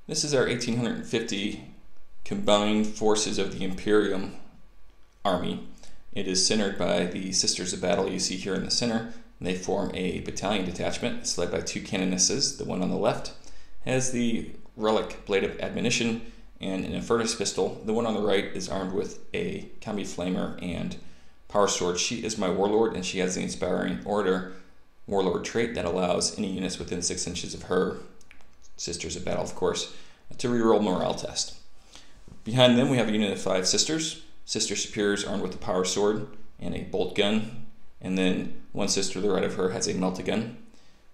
This is our 1850 combined forces of the Imperium army. It is centered by the Sisters of Battle you see here in the center. They form a battalion detachment. It's led by two canonesses. The one on the left has the relic blade of admonition and an Infernus pistol. The one on the right is armed with a combi flamer and power sword. She is my warlord, and she has the inspiring order warlord trait that allows any units within 6 inches of her, Sisters of Battle of course, to reroll morale test. Behind them we have a unit of 5 sisters. Sister superiors armed with a power sword and a bolt gun, and then one sister to the right of her has a melta-gun.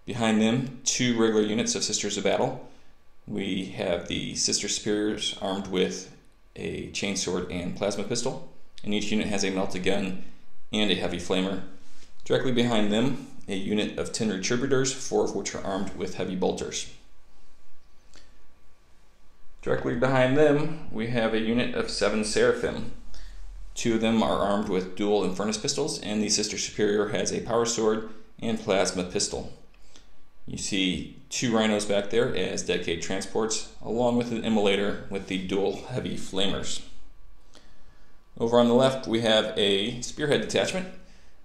Behind them, 2 regular units of Sisters of Battle. We have the Sister Superiors armed with a chainsword and plasma pistol, and each unit has a melta-gun and a heavy flamer. Directly behind them, a unit of 10 retributors, 4 of which are armed with heavy bolters. Directly behind them, we have a unit of 7 seraphim. 2 of them are armed with dual Infernus pistols, and the Sister Superior has a power sword and plasma pistol. You see 2 rhinos back there as dedicated transports, along with an immolator with the dual heavy flamers. Over on the left we have a spearhead detachment.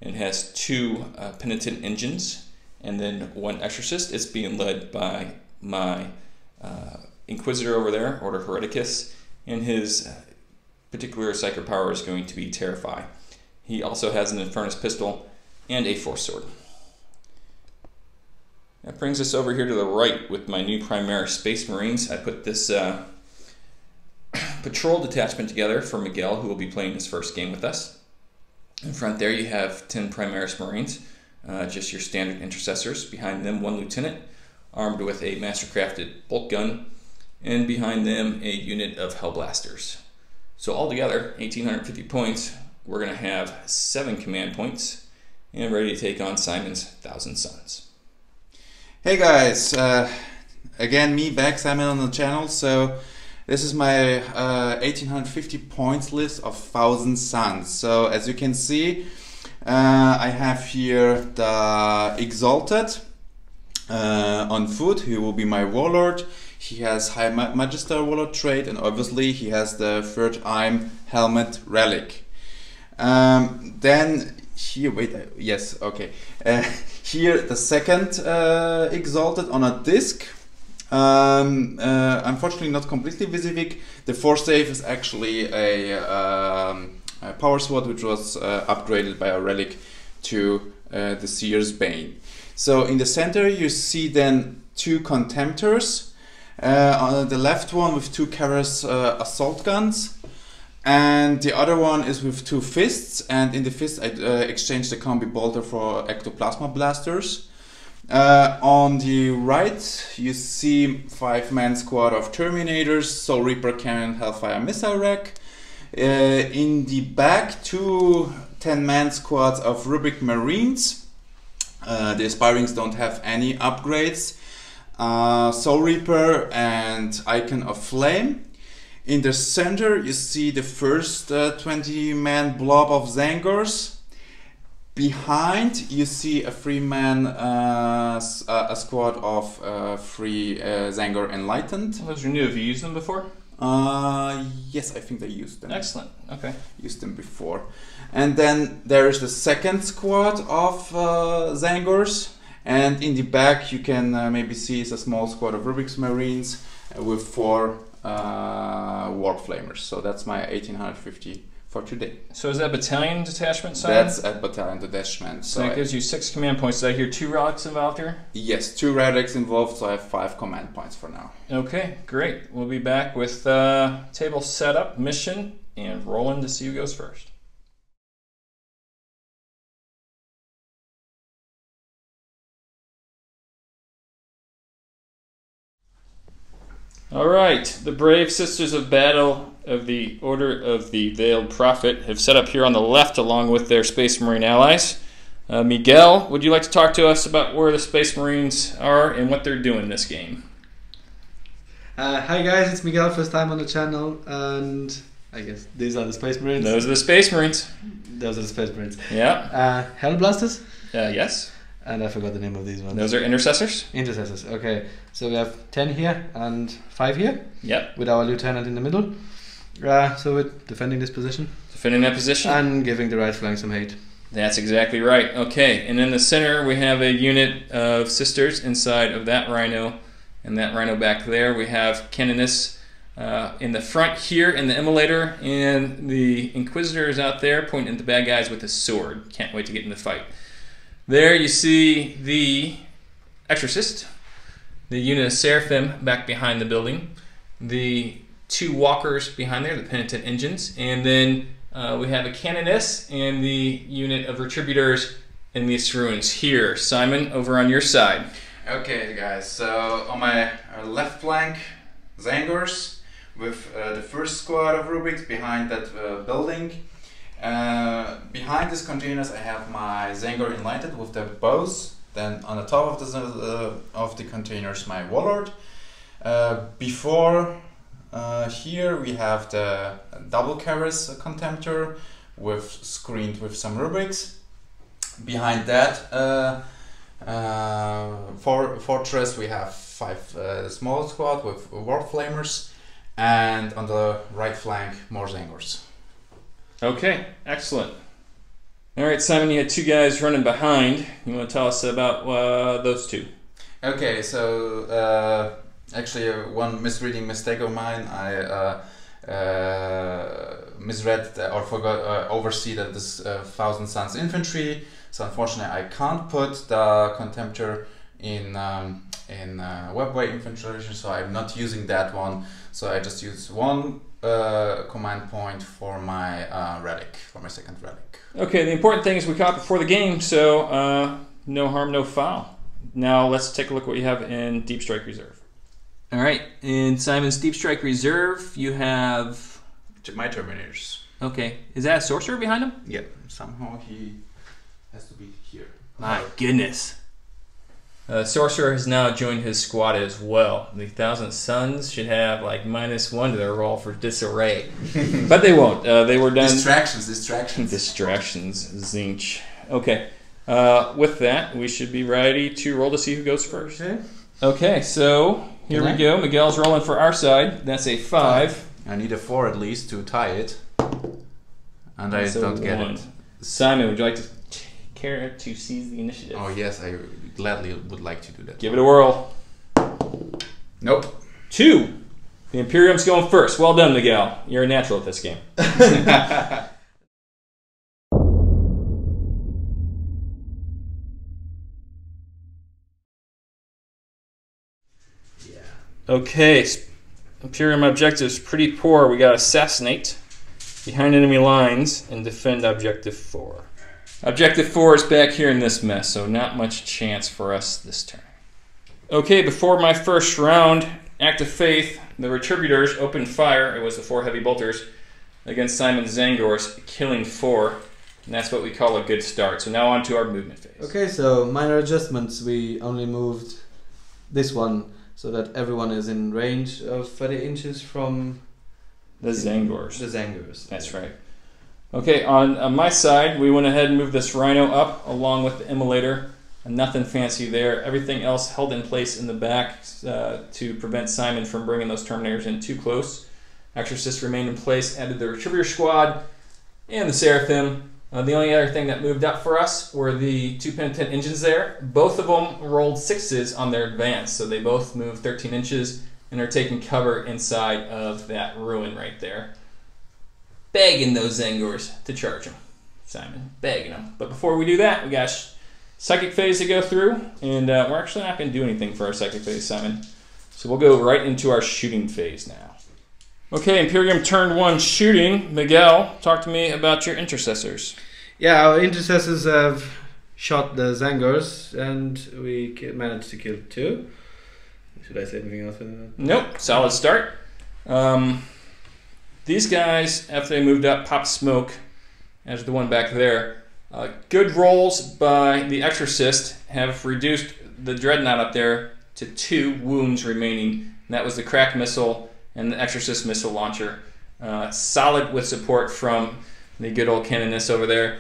It has 2 penitent engines and then 1 exorcist. It's being led by my Inquisitor over there, Order Hereticus, and his particular psychic power is going to be Terrify. He also has an Infernus pistol and a Force sword. That brings us over here to the right with my new Primaris Space Marines. I put this patrol detachment together for Miguel, who will be playing his first game with us. In front there you have 10 Primaris Marines, just your standard intercessors. Behind them 1 lieutenant armed with a mastercrafted bolt gun, and behind them a unit of Hellblasters. So altogether, 1850 points. We're going to have 7 command points and ready to take on Simon's 1,000 Suns. Hey guys, again me back, Simon on the channel. So this is my 1850 points list of 1,000 Suns. So as you can see, I have here the Exalted on foot, who will be my warlord. He has High Magister warlord trait, and obviously he has the Third Eye helmet relic. Then here, wait, yes, okay. Here the second Exalted on a disc. Unfortunately not completely Visivik. The Force Save is actually a power sword which was upgraded by a relic to the Seer's Bane. So in the center you see then 2 Contemptors. On the left one with 2 Karas assault guns, and the other one is with 2 fists, and in the fist I exchanged the combi bolter for ectoplasma blasters. On the right you see 5-man squad of Terminators, Soul Reaper Cannon, Hellfire Missile Rack. In the back 2 10-man squads of Rubric Marines. The Aspirings don't have any upgrades. Soul Reaper and Icon of Flame. In the center you see the first 20-man blob of Zangors. Behind you see a 3-man a squad of 3 Zangor Enlightened. Those are new. Have you used them before? Yes, I think I used them. Excellent. Okay. Used them before. And then there is the second squad of Zangors. And in the back you can maybe see it's a small squad of Rubik's Marines with 4 Warp Flamers. So that's my 1850 for today. So is that battalion detachment, Simon? That's a battalion detachment. So that gives you 6 command points. Did I hear 2 relics involved here? Yes, 2 relics involved, so I have 5 command points for now. Okay, great. We'll be back with table setup, mission, and rolling to see who goes first. Alright, the brave Sisters of Battle of the Order of the Veiled Prophet have set up here on the left along with their Space Marine allies. Miguel, would you like to talk to us about where the Space Marines are and what they're doing this game? Hi guys, it's Miguel, first time on the channel, and I guess these are the Space Marines. Those are the Space Marines. Those are the Space Marines. Yeah. Hellblasters? Yes. And I forgot the name of these ones. Those are intercessors. Intercessors. Okay, so we have 10 here and 5 here. Yep. With our lieutenant in the middle. So we're defending this position. Defending that position. And giving the right flank some hate. That's exactly right. Okay, and in the center we have a unit of sisters inside of that rhino, and that rhino back there. We have Canoness in the front here in the immolator, and the Inquisitor is out there pointing at the bad guys with a sword. Can't wait to get in the fight. There you see the Exorcist, the unit of Seraphim back behind the building, the 2 walkers behind there, the penitent engines, and then we have a Canoness and the unit of Retributors in these ruins here. Simon, over on your side. Okay, guys, so on my left flank, Zangors with the first squad of Rubiks behind that building. Behind these containers I have my Zangor Enlightened with their bows. Then on the top of the containers my Warlord. Before here we have the double Charis Contemptor screened with some Rubiks. Behind that fortress we have 5 small squad with War Flamers, and on the right flank more Zangors. Okay, excellent. All right, Simon, you had 2 guys running behind. You want to tell us about those 2? Okay, so actually one misreading mistake of mine. I misread or forgot oversee that this Thousand Suns infantry. So unfortunately, I can't put the Contemptor in webway infantry. So I'm not using that one. So I just use one command point for my relic, for my second relic. Okay, the important thing is we caught before the game, so no harm, no foul. Now let's take a look at what you have in Deep Strike Reserve. All right, in Simon's Deep Strike Reserve, you have my Terminators. Okay, is that a sorcerer behind him? Yep, somehow he has to be here. My goodness. Sorcerer has now joined his squad as well. The Thousand Suns should have like -1 to their roll for disarray. But they won't. They were done... Distractions. Distractions, zinch. Okay, with that, we should be ready to roll to see who goes first. Okay, so here we go. Miguel's rolling for our side. That's a 5. I need a 4 at least to tie it. And I don't get it. Simon, would you like to care to seize the initiative? Oh yes, I gladly would like to do that. Give it a whirl. Nope. 2. The Imperium's going first. Well done, Miguel. You're a natural at this game. Okay, Imperium objectives pretty poor. We got assassinate behind enemy lines and defend objective 4. Objective 4 is back here in this mess, so not much chance for us this turn. Okay, before my first round, Act of Faith, the Retributors opened fire. It was the 4 heavy bolters against Simon's Zangors, killing 4, and that's what we call a good start. So now on to our movement phase. Okay, so minor adjustments. We only moved this one so that everyone is in range of 30 inches from the Zangors. The Zangors. That's right. Okay, on my side, we went ahead and moved this Rhino up along with the Immolator. Nothing fancy there. Everything else held in place in the back to prevent Simon from bringing those Terminators in too close. Exorcist remained in place, added the Retributor Squad and the Seraphim. The only other thing that moved up for us were the 2 penitent engines there. Both of them rolled 6s on their advance, so they both moved 13 inches and are taking cover inside of that ruin right there. Begging those Zangors to charge them. Simon, begging them. But before we do that, we got Psychic Phase to go through, and we're actually not going to do anything for our Psychic Phase, Simon. So we'll go right into our shooting phase now. Okay, Imperium Turn 1 shooting. Miguel, talk to me about your intercessors. Yeah, our intercessors have shot the Zangors, and we managed to kill 2. Should I say anything else with that? Nope, solid start. These guys, after they moved up, popped smoke, as the one back there. Good rolls by the Exorcist have reduced the Dreadnought up there to 2 wounds remaining. And that was the crack missile and the Exorcist missile launcher. Solid with support from the good old Canoness over there.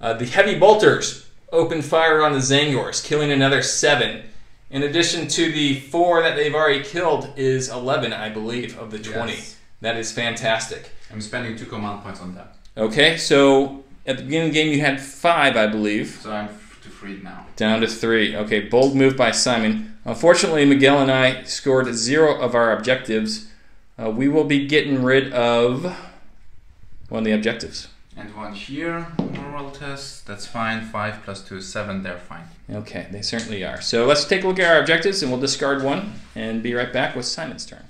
The heavy bolters open fire on the Zangors, killing another 7. In addition to the 4 that they've already killed is 11, I believe, of the 20. Yes. That is fantastic. I'm spending 2 command points on that. Okay, so at the beginning of the game you had 5, I believe. So I'm to 3 now. Down to 3. Okay, bold move by Simon. Unfortunately, Miguel and I scored 0 of our objectives. We will be getting rid of one of the objectives. And 1 here, moral test, that's fine. 5 plus 2 is 7, they're fine. Okay, they certainly are. So let's take a look at our objectives and we'll discard one and be right back with Simon's turn.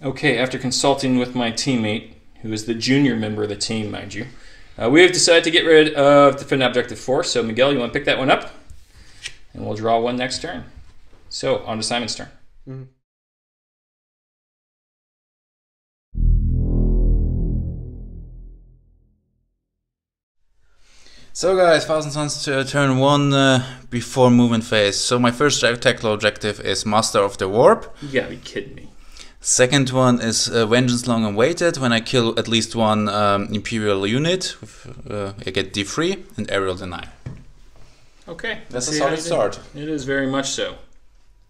Okay, after consulting with my teammate, who is the junior member of the team, mind you, we have decided to get rid of defend objective 4. So Miguel, you want to pick that one up? And we'll draw one next turn. So, on to Simon's turn. Mm-hmm. So guys, Thousand Suns turn 1 before movement phase. So my first tactical objective is Master of the Warp. You gotta be kidding me. Second one is Vengeance Long Awaited. When I kill at least one Imperial unit, I get D3 and Aerial Deny. Okay. That's a solid start. It is very much so.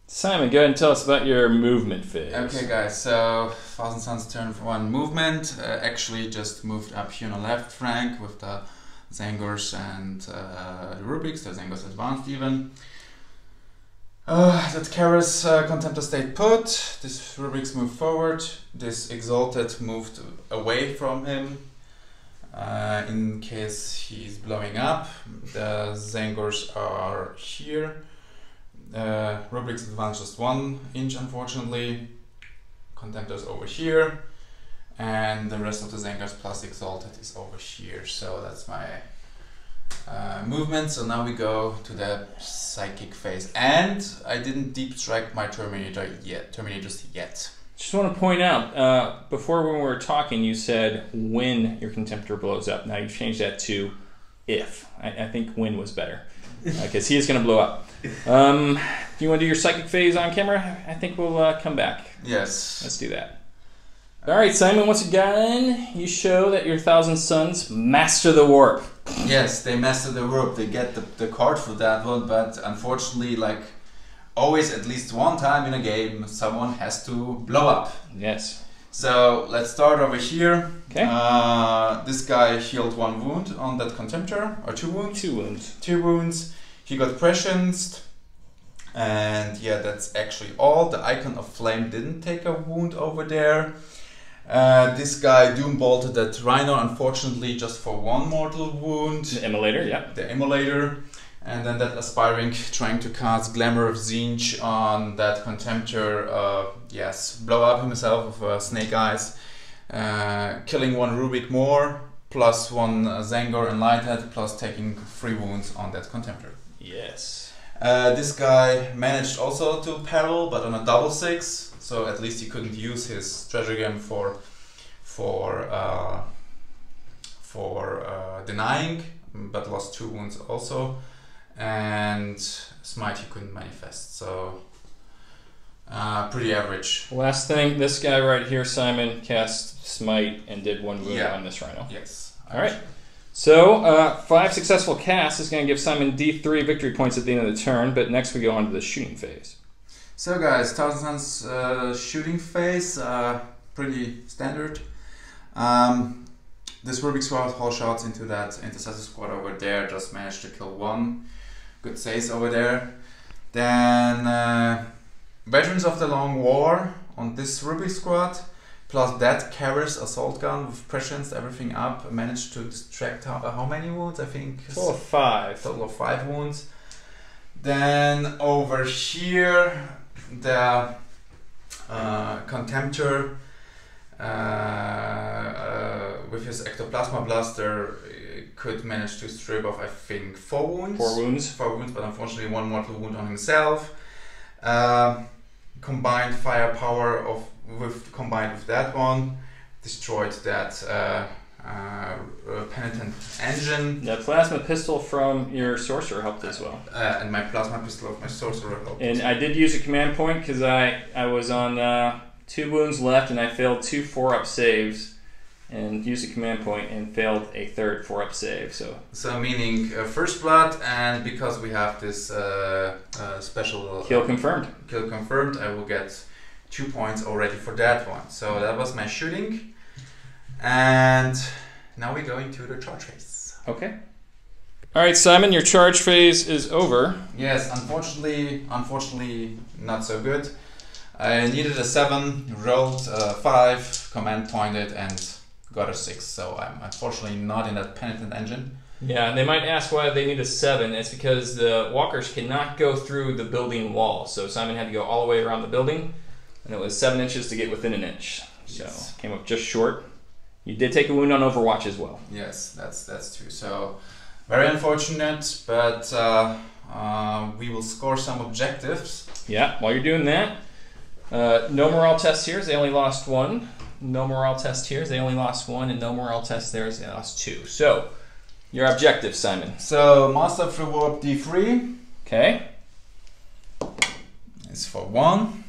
Simon, go ahead and tell us about your movement phase. Okay guys, so Thousand Suns turn 1 movement. Actually just moved up here on the left flank with the Zangors and the Rubrics. The Zangors advanced even. That Karis Contemptor stayed put. This Rubrics moved forward. This Exalted moved away from him in case he's blowing up. The Zangors are here. Rubrics advanced just 1 inch, unfortunately. Contemptor's over here. And the rest of the Zangors plus Exalted is over here. So that's my movement. So now we go to the psychic phase. And I didn't deep strike my Terminators yet. Just want to point out, before when we were talking, you said when your Contemptor blows up. Now you've changed that to if. I think when was better. Because he is going to blow up. Do you want to do your psychic phase on camera? I think we'll come back. Yes. Let's do that. Alright, Simon, once again, you show that your Thousand Suns master the warp. Yes, they master the warp. They get the card for that one, but unfortunately, like always, at least one time in a game, someone has to blow up. Yes. So let's start over here. Okay. This guy healed 1 wound on that Contemptor, or 2 wounds? 2 wounds. 2 wounds. He got prescienced. And yeah, that's actually all. The Icon of Flame didn't take a wound over there. This guy Doom bolted that Rhino, unfortunately, just for 1 mortal wound. The Immolator, yeah. The Immolator. And then that Aspiring trying to cast Glamour of Zinj on that Contemptor. Yes, blow up himself with Snake Eyes. Killing 1 Rubik more, plus 1 Zangor Enlightened, plus taking 3 wounds on that Contemptor. Yes. This guy managed also to parallel, but on a double 6. So at least he couldn't use his treasure gem for denying, but lost 2 wounds also. And Smite he couldn't manifest, so pretty average. Last thing, this guy right here, Simon, cast Smite and did 1 wound on this Rhino. Yes. Alright. So, 5 successful casts is going to give Simon D3 victory points at the end of the turn, but next we go on to the shooting phase. So guys, Thousand Suns shooting phase, pretty standard. This Rubik Squad haul shots into that Intercessor Squad over there, just managed to kill 1. Good saves over there. Then Veterans of the Long War on this Rubik Squad, plus that Karis Assault Gun with prescience everything up, managed to distract how many wounds? I think Total of 5. Total of 5 wounds. Then over here, the Contemptor with his Ectoplasma Blaster could manage to strip off, I think, 4 wounds. 4 wounds. 4 wounds, but unfortunately 1 mortal wound on himself. Combined firepower combined with that one, destroyed that Penitent Engine. The Plasma Pistol from your Sorcerer helped as well. And my Plasma Pistol of my Sorcerer helped. And I did use a command point because I was on 2 wounds left and I failed 2 4-up saves. and used a command point and failed a third 4-up save. So meaning first blood, and because we have this special kill confirmed. Kill confirmed, I will get 2 points already for that one. So that was my shooting, and now we're going to the charge phase. Okay. All right, Simon, your charge phase is over. Yes, unfortunately, not so good. I needed a 7, rolled a 5, command pointed, and got a 6. So I'm unfortunately not in that penitent engine. Yeah, and they might ask why they need a 7. It's because the walkers cannot go through the building wall. So Simon had to go all the way around the building, and it was 7 inches to get within an inch. So came up just short. You did take a wound on Overwatch as well. Yes, that's true. So very unfortunate, but we will score some objectives. Yeah, while you're doing that, no morale test here, they only lost 1. No morale test here, they only lost 1, and no morale test there, they lost 2. So, your objective, Simon. So, Master of Reward D3. Okay. It's for 1.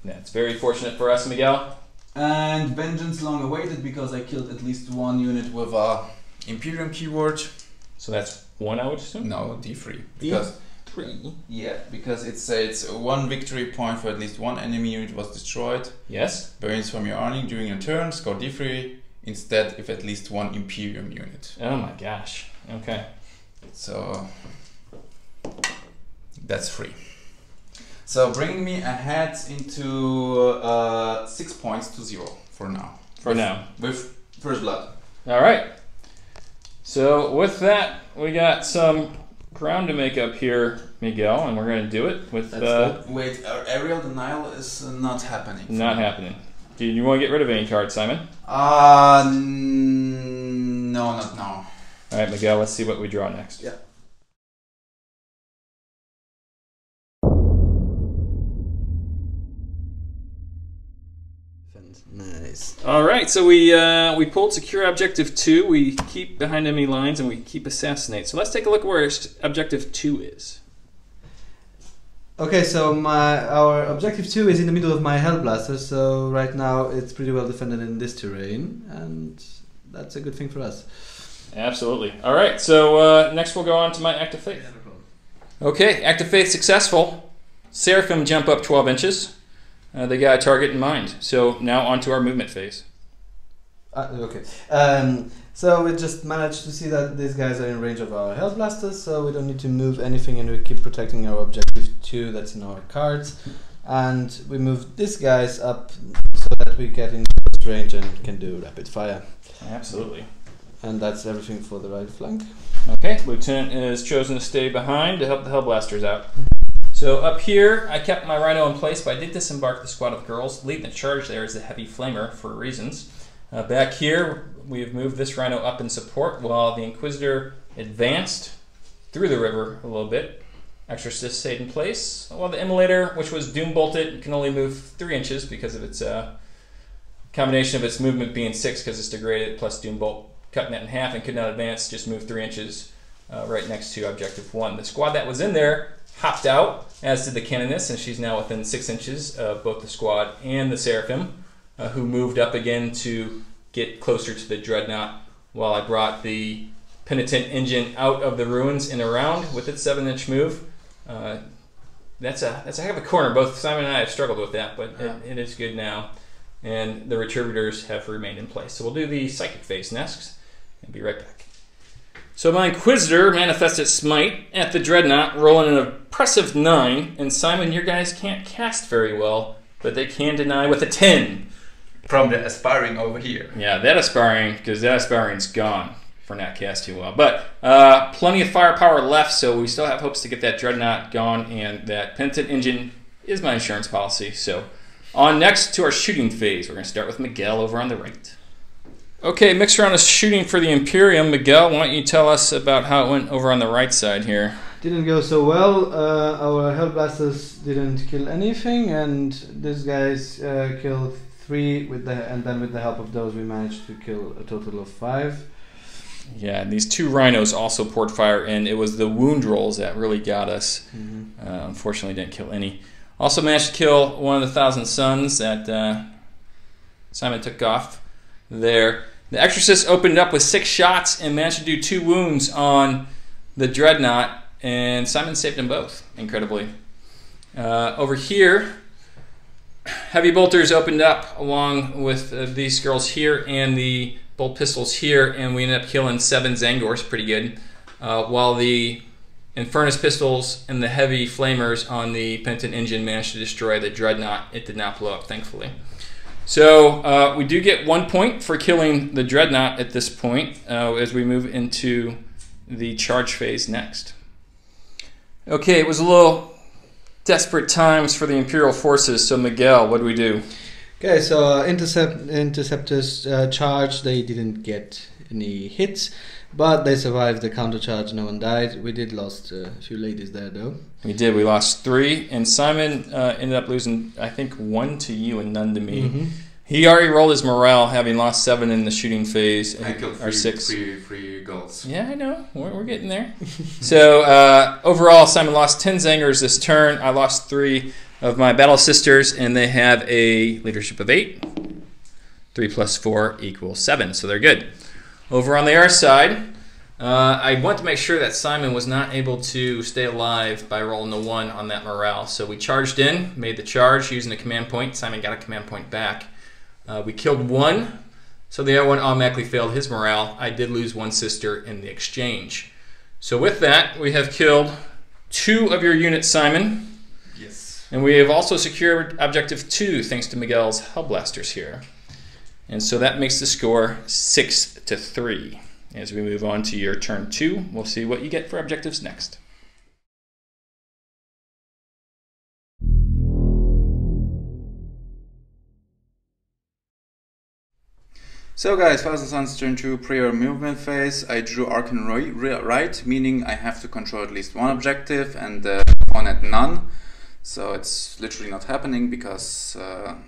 That's very fortunate for us, Miguel. And Vengeance long awaited because I killed at least 1 unit with a Imperium keyword. So that's 1, I would assume? No, D3. Because D3? Yeah, because it's 1 victory point for at least 1 enemy unit was destroyed. Yes. Burns from your army during your turn, score D3 instead if at least 1 Imperium unit. Oh my gosh. Okay. So that's free. So bringing me ahead into 6 points to 0 for now. With first blood. All right. So with that, we got some ground to make up here, Miguel, and we're going to do it with... Wait, our aerial denial is not happening. Not happening. Do you want to get rid of any cards, Simon? No, not now. All right, Miguel, let's see what we draw next. Yeah. Nice. All right, so we pulled secure objective 2. We keep behind enemy lines and we keep assassinate. So let's take a look at where objective 2 is. Okay, so our objective 2 is in the middle of my Hellblaster, so right now it's pretty well defended in this terrain, and that's a good thing for us. Absolutely. All right, so next we'll go on to my Act of Faith. Okay, Act of Faith successful. Seraphim jump up 12 inches. They got a target in mind. So now on to our movement phase. Okay. So we just managed to see that these guys are in range of our health blasters, so we don't need to move anything, and we keep protecting our objective 2 that's in our cards. And we move these guys up so that we get in close range and can do rapid fire. Absolutely. And that's everything for the right flank. Okay, Lieutenant is chosen to stay behind to help the Hellblasters out. So up here, I kept my Rhino in place, but I did disembark the squad of girls. Leading the charge there is the Heavy Flamer for reasons. Back here, we've moved this Rhino up in support while the Inquisitor advanced through the river a little bit. Exorcist stayed in place, while the Immolator, which was doom bolted, can only move 3 inches because of its combination of its movement being 6 because it's degraded, plus doom bolt cutting that in half and could not advance, just move 3 inches right next to objective 1. The squad that was in there hopped out, as did the Canoness, and she's now within 6 inches of both the squad and the Seraphim, who moved up again to get closer to the Dreadnought, while I brought the Penitent Engine out of the ruins and around with its 7-inch move. That's a heck of a corner. Both Simon and I have struggled with that, but it is good now. And the Retributors have remained in place. So we'll do the Psychic phase next, and be right back. So my Inquisitor manifested Smite at the Dreadnought, rolling an impressive 9. And Simon, your guys can't cast very well, but they can deny with a 10. From the Aspiring over here. Yeah, that Aspiring, because that Aspiring's gone for not casting well. But plenty of firepower left, so we still have hopes to get that Dreadnought gone, and that Penitent Engine is my insurance policy. So on next to our shooting phase. We're going to start with Miguel over on the right. Okay, mixed round of shooting for the Imperium. Miguel, why don't you tell us about how it went over on the right side here? Didn't go so well. Our Hellblasters didn't kill anything, and these guys killed 3 and then with the help of those we managed to kill a total of 5. Yeah, and these 2 rhinos also poured fire, and it was the wound rolls that really got us. Unfortunately, didn't kill any. Also managed to kill one of the 1,000 Suns that Simon took off there. The Exorcist opened up with 6 shots and managed to do 2 wounds on the Dreadnought, and Simon saved them both, incredibly. Over here, Heavy Bolters opened up along with these girls here and the bolt pistols here, and we ended up killing 7 Zangors, pretty good. While the Infernus pistols and the heavy flamers on the Penitent engine managed to destroy the Dreadnought. It did not blow up, thankfully. So we do get 1 point for killing the Dreadnought at this point as we move into the charge phase next. Okay, it was a little desperate times for the Imperial forces, so Miguel, what do we do? Okay, so interceptors charge, they didn't get any hits, but they survived the counter charge, no one died. We did lost a few ladies there though. We did, we lost 3, and Simon ended up losing, I think, 1 to you and none to me. Mm-hmm. He already rolled his morale, having lost 7 in the shooting phase. I killed 3 goals. Yeah, I know. We're getting there. So overall, Simon lost 10 Zangers this turn. I lost 3 of my battle sisters, and they have a leadership of 8. 3 plus 4 equals 7, so they're good. Over on the R side, I want to make sure that Simon was not able to stay alive by rolling a 1 on that morale. So we charged in, made the charge using a command point. Simon got a command point back. We killed 1, so the other one automatically failed his morale. I did lose 1 sister in the exchange. So with that, we have killed 2 of your units, Simon. Yes. And we have also secured objective 2 thanks to Miguel's Hellblasters here. And so that makes the score 6-3. As we move on to your turn 2, we'll see what you get for objectives next. So guys, Fathers and Sons turn 2 prayer movement phase. I drew Arcane Right, meaning I have to control at least 1 objective and the opponent none. So it's literally not happening because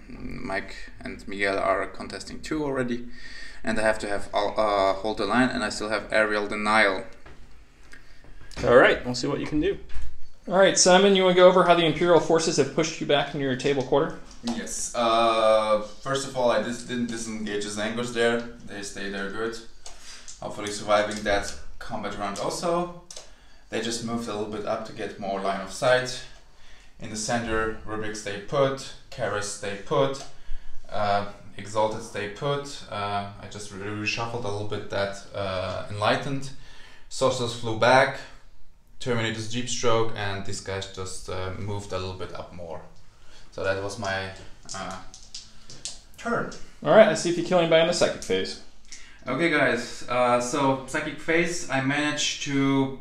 Mike and Miguel are contesting 2 already. And I have to have hold the line, and I still have aerial denial. Alright, we'll see what you can do. Alright, Simon, you want to go over how the Imperial forces have pushed you back in your table quarter? Yes. First of all, I didn't disengage the Zangors there. They stay there good. Hopefully surviving that combat round also. They just moved a little bit up to get more line of sight. In the center, Rubik stay put, Karis stay put, Exalted stay put. I just reshuffled a little bit that Enlightened. Sorcerers flew back, Terminator's Jeep Stroke, and these guys just moved a little bit up more. So that was my turn. Alright, let's see if you kill anybody in the Psychic phase. Okay guys, so Psychic phase, I managed to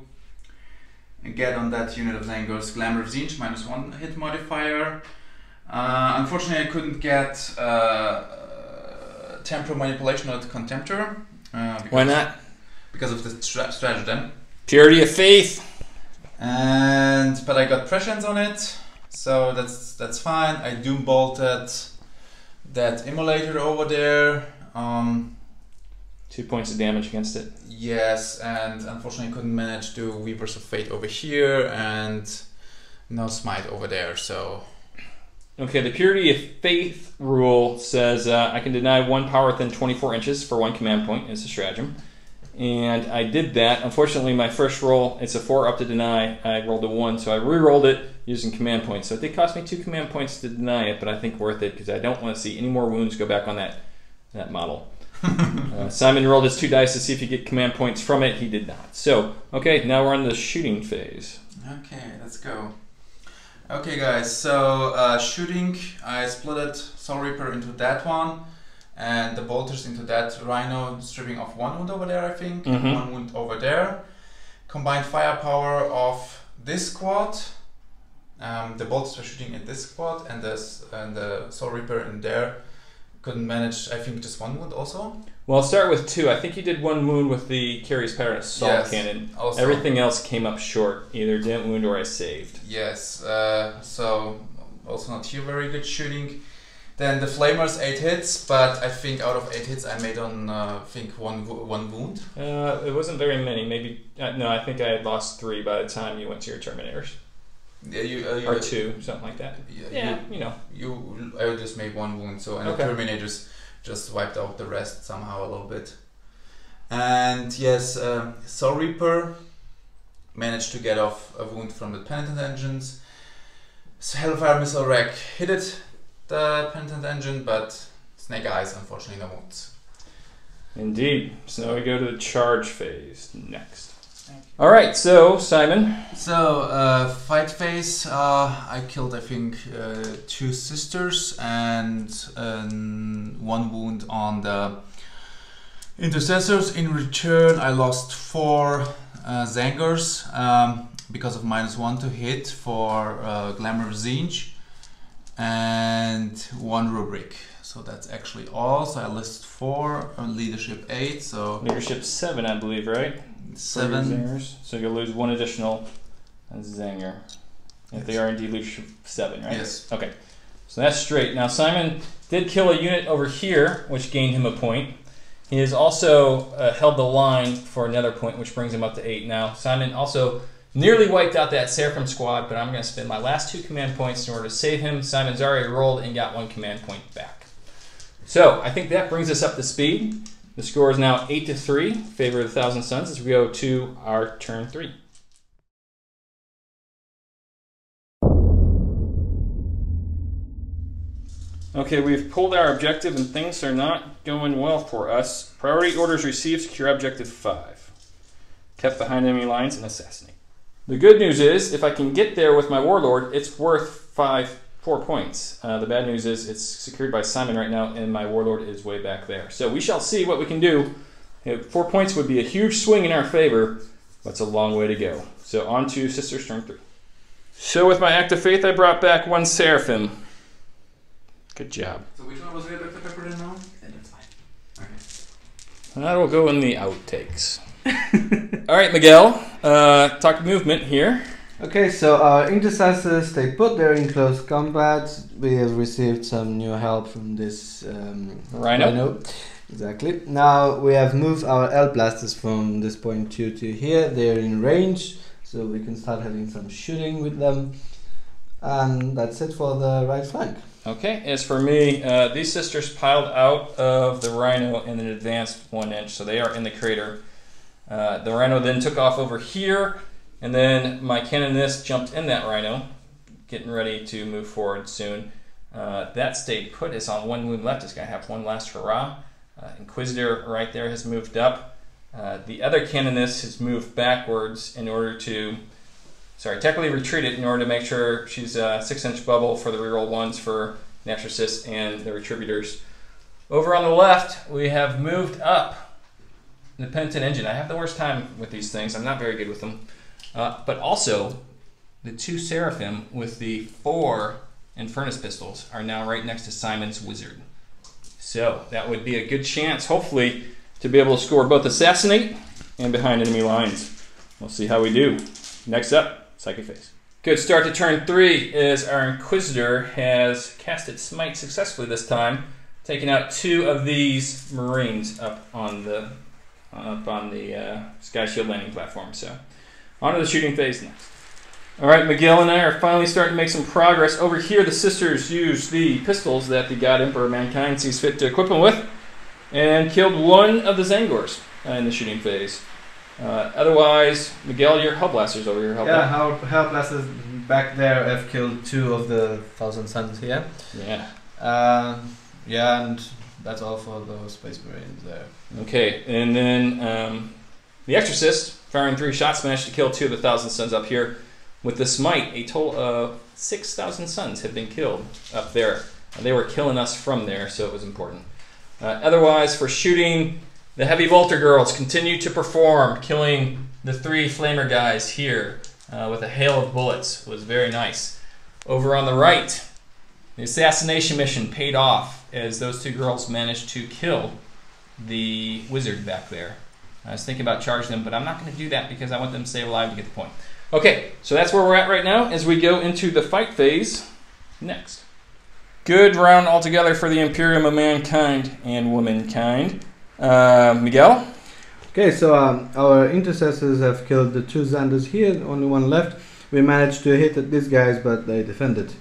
get on that unit of Zangors Glamour of Zinj, -1 hit modifier. Unfortunately I couldn't get Temporal Manipulation or the Contemptor. Why not? Because of the stratagem. Purity of Faith. But I got prescience on it. So that's fine. I doom bolted that Immolator over there. 2 points of damage against it. Yes, and unfortunately I couldn't manage to Weavers of Fate over here and no Smite over there. So okay, the Purity of Faith rule says I can deny 1 power within 24 inches for 1 command point. It's a stratagem. And I did that. Unfortunately, my first roll, it's a 4 up to deny. I rolled a 1, so I re-rolled it using command points. So it did cost me 2 command points to deny it, but I think worth it because I don't want to see any more wounds go back on that model. Simon rolled his 2 dice to see if he get command points from it. He did not. So, okay, now we're on the shooting phase. Okay, let's go. Okay, guys, so shooting, I split Soul Reaper into that one. And the bolters into that Rhino, stripping off 1 wound over there, I think. 1 wound over there. Combined firepower of this squad. The bolters were shooting at this squad, and the Soul Reaper in there couldn't manage, I think, just 1 wound also. Well, I'll start with 2. I think you did 1 wound with the Carrier's Pattern Assault Cannon. Also. Everything else came up short. Either didn't wound or I saved. Yes, so also not here very good shooting. Then the Flamers 8 hits, but I think out of 8 hits I made on I think one wound. It wasn't very many. Maybe no. I think I had lost 3 by the time you went to your Terminators. Yeah, you or 2, something like that. Yeah, you know. I just made 1 wound. So and the Terminators just wiped out the rest somehow a little bit. And yes, Soul Reaper managed to get off a wound from the Penitent Engines. So Hellfire Missile Rack hit it, the Penitent Engine, but Snake Eyes, unfortunately, no wounds. Indeed. So now we go to the charge phase next. All right, so Simon. So fight phase, I killed I think 2 sisters and 1 wound on the intercessors. In return, I lost 4 Zangers because of -1 to hit for Glamour Zinj and 1 Rubric. So that's actually all. So I list 4, leadership 8. So Leadership 7, I believe, right? 7 Zangers. So you'll lose 1 additional Zanger. If they are indeed leadership 7, right? Yes. Okay. So that's straight. Now Simon did kill a unit over here, which gained him a point. He has also held the line for another point, which brings him up to 8 now. Simon also nearly wiped out that Seraphim squad, but I'm going to spend my last 2 command points in order to save him. Simon's already rolled and got 1 command point back. So I think that brings us up to speed. The score is now 8-3 in favor of the Thousand Suns as we go to our turn 3. Okay, we've pulled our objective and things are not going well for us. Priority orders received, secure objective 5. Kept behind enemy lines and assassinate. The good news is, if I can get there with my Warlord, it's worth 4 points. The bad news is it's secured by Simon right now and my Warlord is way back there. So we shall see what we can do. 4 points would be a huge swing in our favor, but it's a long way to go. So on to Sister's turn 3. So with my Act of Faith, I brought back 1 Seraphim. Good job. So which one was the Adepta Pepper now? Yeah, that's fine. Okay. That will go in the outtakes. All right, Miguel, talk movement here. Okay, so our intercessors, they put there in close combat. We have received some new help from this Rhino. Exactly. Now we have moved our L blasters from this point 2 to here. They're in range, so we can start having some shooting with them. And that's it for the right flank. Okay, as for me, these sisters piled out of the Rhino in an advanced 1 inch, so they are in the crater. The Rhino then took off over here, and then my Canonist jumped in that Rhino, getting ready to move forward soon. That stayed put. It's on 1 wound left. It's going to have 1 last hurrah. Inquisitor right there has moved up. The other Canonist has moved backwards in order to... technically retreated in order to make sure she's a 6-inch bubble for the reroll 1s for Natricist and the Retributors. Over on the left, we have moved up the Penitent Engine. I have the worst time with these things. I'm not very good with them. But also, the 2 Seraphim with the 4 Infernus pistols are now right next to Simon's Wizard. So that would be a good chance, hopefully, to be able to score both Assassinate and behind enemy lines. We'll see how we do. Next up, Psychic Phase. Good start to turn 3 as our Inquisitor has casted Smite successfully this time, taking out 2 of these Marines up on the Sky Shield landing platform. So, on to the shooting phase next. Alright, Miguel and I are finally starting to make some progress. Over here, the sisters use the pistols that the God Emperor of Mankind sees fit to equip them with, and killed 1 of the Zangors in the shooting phase. Otherwise, Miguel, your Hellblasters over here. Our Hellblasters back there have killed 2 of the Thousand Suns here. Yeah. And that's all for those Space Marines there. Okay, and then the Exorcist, firing 3 shots, managed to kill 2 of the Thousand Suns up here. With the Smite, a total of 6,000 Suns have been killed up there. They were killing us from there, so it was important. Otherwise, for shooting, the Heavy Bolter Girls continue to perform, killing the 3 Flamer guys here with a hail of bullets. It was very nice. Over on the right, the assassination mission paid off as those 2 girls managed to kill the wizard back there. I was thinking about charging them, but I'm not going to do that because I want them to stay alive to get the point. Okay, so that's where we're at right now as we go into the fight phase next. Good round altogether for the Imperium of Mankind and Womankind. Miguel? Okay, so our intercessors have killed the 2 Xanders here, only 1 left. We managed to hit these guys, but they defended.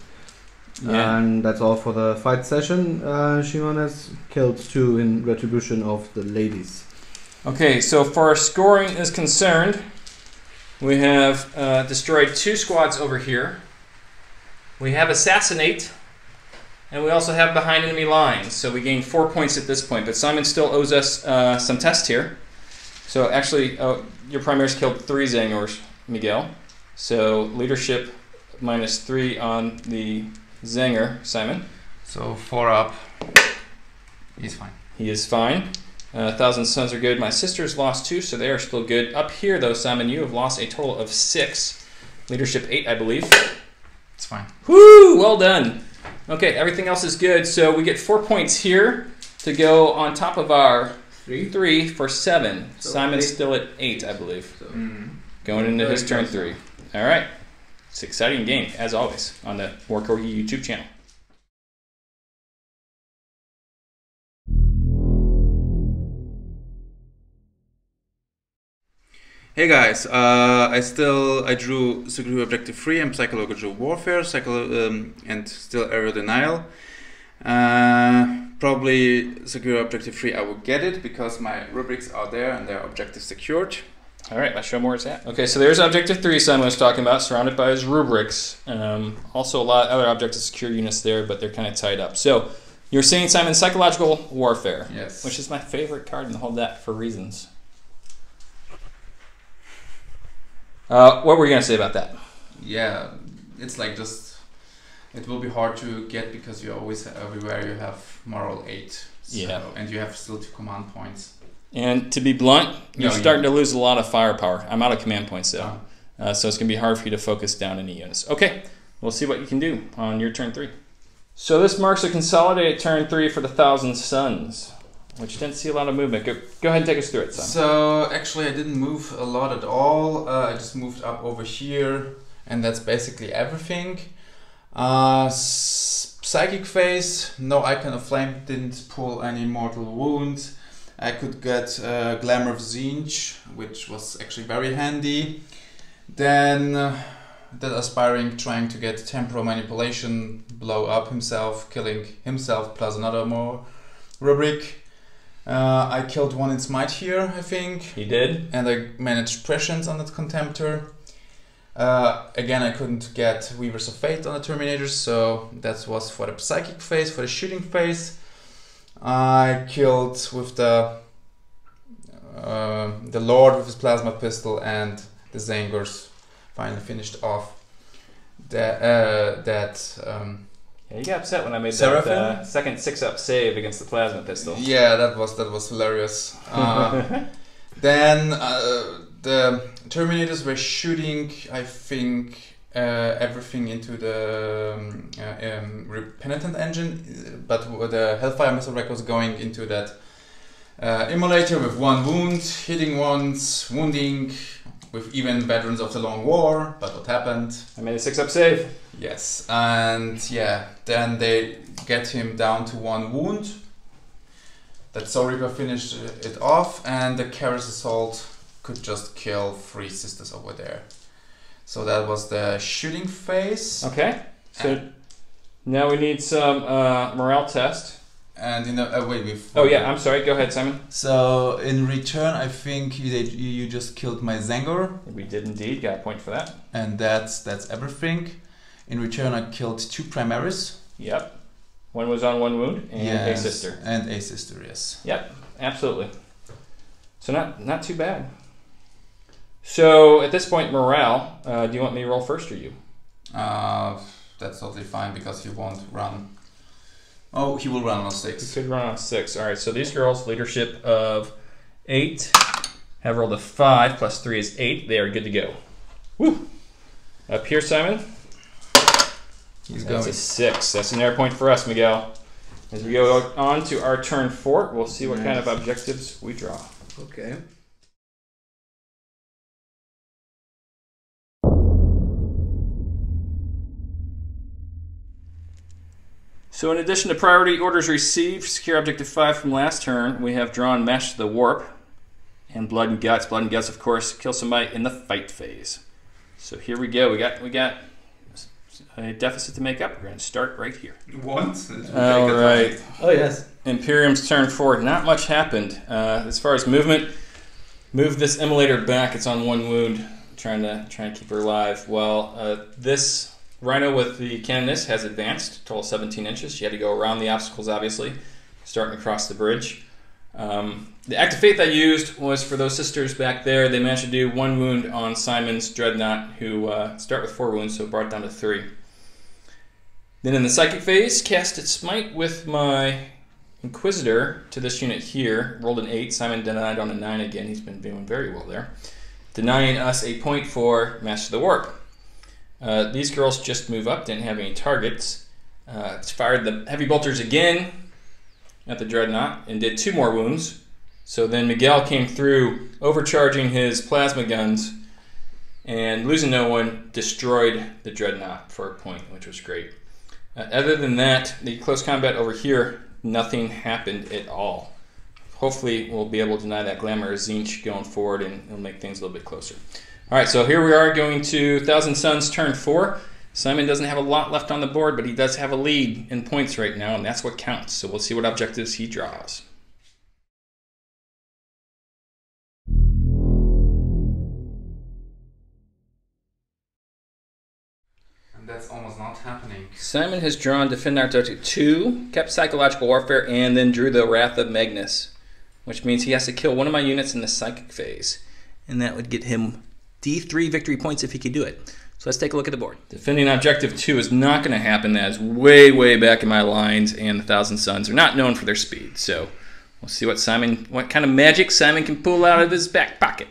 Yeah. And that's all for the fight session. Shimon has killed 2 in retribution of the ladies. Okay, so far as scoring is concerned, we have destroyed 2 squads over here. We have assassinate, and we also have behind enemy lines. So we gained 4 points at this point, but Simon still owes us some tests here. So actually, your primaries killed 3 Zangors, Miguel. So leadership -3 on the Zanger, Simon. So 4 up. He's fine. He is fine. 1,000 Suns are good. My sisters lost 2, so they are still good. Up here, though, Simon, you have lost a total of 6. Leadership 8, I believe. It's fine. Woo! Well done. Okay, everything else is good. So we get 4 points here to go on top of our 3 for 7. So Simon's 8. still at 8, I believe. So Going into his turn close. 3. All right. It's an exciting game, as always, on the War Corgi YouTube channel. Hey guys, I drew Secure Objective 3 and Psychological Warfare, and still Area Denial. Probably Secure Objective 3 I will get it because my rubrics are there and their objectives secured. All right, let's show them where it's at. Okay, so there's Objective 3 Simon was talking about, surrounded by his rubrics. Also a lot of other objective secure units there, but they're kind of tied up. So you're saying, Simon, Psychological Warfare. Yes. Which is my favorite card in the whole deck for reasons. What were you going to say about that? Yeah, it's like just, it will be hard to get because you always, everywhere you have moral 8. So, Yeah. And you have still 2 command points. And to be blunt, you're No, starting to lose a lot of firepower. I'm out of command points, though. Oh. So it's going to be hard for you to focus down any units. Okay, we'll see what you can do on your turn 3. So this marks a consolidated turn 3 for the 1,000 Suns, which didn't see a lot of movement. Go ahead and take us through it, Simon. So actually I didn't move a lot at all. I just moved up over here and that's basically everything. Psychic phase, no Icon of Flame, didn't pull any mortal wounds. I could get Glamour of Zinj, which was actually very handy. Then that Aspiring trying to get Temporal Manipulation, blow up himself, killing himself plus another more rubric. I killed 1 in Smite here, I think. He did. And I managed Prescience on that Contemptor. Again, I couldn't get Weavers of Fate on the Terminators, so that was for the Psychic phase. For the shooting phase, I killed with the Lord with his Plasma Pistol, and the Zangors finally finished off Yeah, you got upset when I made Seraphim? that second 6-up save against the Plasma Pistol. Yeah, that was hilarious. Then the Terminators were shooting, I think, everything into the Penitent engine, but the Hellfire Missile Rack was going into that Immolator with 1 wound, hitting once, wounding, with even Veterans of the Long War. But what happened? I made a 6-up save. Yes, and yeah, then they get him down to 1 wound. That Soul Reaper finished it off, and the Karis Assault could just kill 3 sisters over there. So that was the shooting phase. Okay, so now we need some morale test. And in the wait, Oh yeah, I'm sorry. Go ahead, Simon. So in return, I think you just killed my Zangor. We did indeed. Got a point for that. And that's everything. In return, I killed 2 Primaris. Yep. 1 was on 1 wound, and Yes, a sister. And a sister, yes. Yep, absolutely. So not too bad. So at this point, morale. Do you want me to roll first or you? That's totally fine because he won't run. Oh, he will run on 6. He could run on 6. All right. So these girls, leadership of 8, have rolled a 5 plus 3 is 8. They are good to go. Woo! Up here, Simon. He's That's going. a 6. That's an error point for us, Miguel. As we go on to our turn 4, we'll see what kind of objectives we draw. Okay. So in addition to priority orders received, secure objective 5 from last turn, we have drawn Mash the Warp and Blood and Guts. Blood and Guts, of course, kill somebody in the fight phase. So here we go. We got a deficit to make up. We're going to start right here. What? All right. Oh, yes. Imperium's turn 4. Not much happened. As far as movement, move this immolator back. It's on 1 wound. Trying to keep her alive. Well, this rhino with the cannoness has advanced, total 17 inches. She had to go around the obstacles, obviously, starting across the bridge. The act of faith I used was for those sisters back there. They managed to do 1 wound on Simon's dreadnought, who start with 4 wounds, so it brought it down to 3. Then in the psychic phase, cast its smite with my Inquisitor to this unit here. Rolled an 8. Simon denied on a 9 again. He's been doing very well there. Denying us a point for Master of the Warp. These girls just move up, didn't have any targets. Fired the heavy bolters again at the dreadnought and did 2 more wounds. So then Miguel came through, overcharging his plasma guns and losing no one, destroyed the dreadnought for a point, which was great. Other than that, the close combat over here, nothing happened at all. Hopefully we'll be able to deny that Glamour Zinch going forward, and it'll make things a little bit closer. All right, so here we are going to Thousand Suns turn 4. Simon doesn't have a lot left on the board, but he does have a lead in points right now, and that's what counts. So we'll see what objectives he draws. And that's almost not happening. Simon has drawn Defend Objective 2, kept Psychological Warfare, and then drew the Wrath of Magnus, which means he has to kill one of my units in the psychic phase. And that would get him D3 victory points if he could do it. So let's take a look at the board. Defending Objective 2 is not going to happen. That is way, way back in my lines, and the Thousand Suns are not known for their speed. So we'll see what kind of magic Simon can pull out of his back pocket.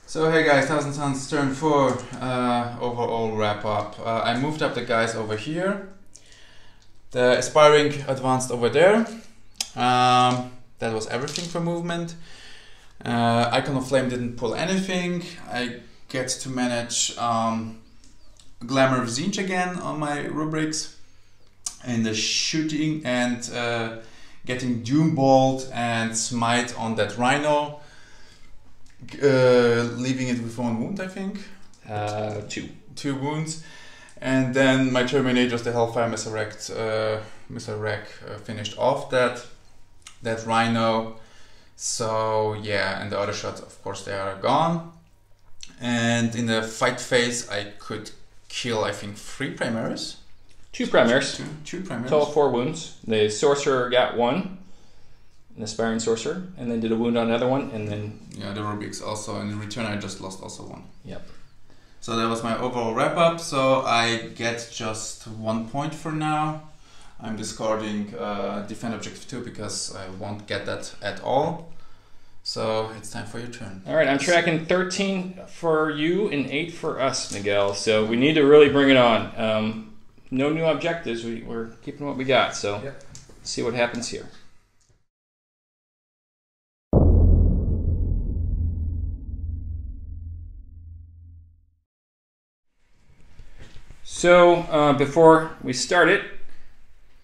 So hey guys, Thousand Suns turn 4, overall wrap up. I moved up the guys over here. The Aspiring advanced over there. That was everything for movement. Icon of Flame didn't pull anything. I get to manage Glamour of Zinch again on my rubrics. And the shooting and getting Doombolt and Smite on that Rhino. Leaving it with 1 wound, I think. 2 wounds. And then my Terminators, the Hellfire Missile Wreck finished off that Rhino. So yeah, and the other shots, of course, they are gone. And in the fight phase, I could kill, I think, 3 Primaries. 2 Primaries. Two Primaries. Total 4 wounds. The Sorcerer got 1. An Aspiring Sorcerer, and then did a wound on another one, and then... Yeah, the Rubik's also, and in return I just lost also 1. Yep. So that was my overall wrap-up, so I get just 1 point for now. I'm discarding Defend Objective 2 because I won't get that at all. So it's time for your turn. Alright, I'm tracking 13 for you and 8 for us, Miguel, so we need to really bring it on. No new objectives, we're keeping what we got, so Yep. See what happens here. So, before we start it,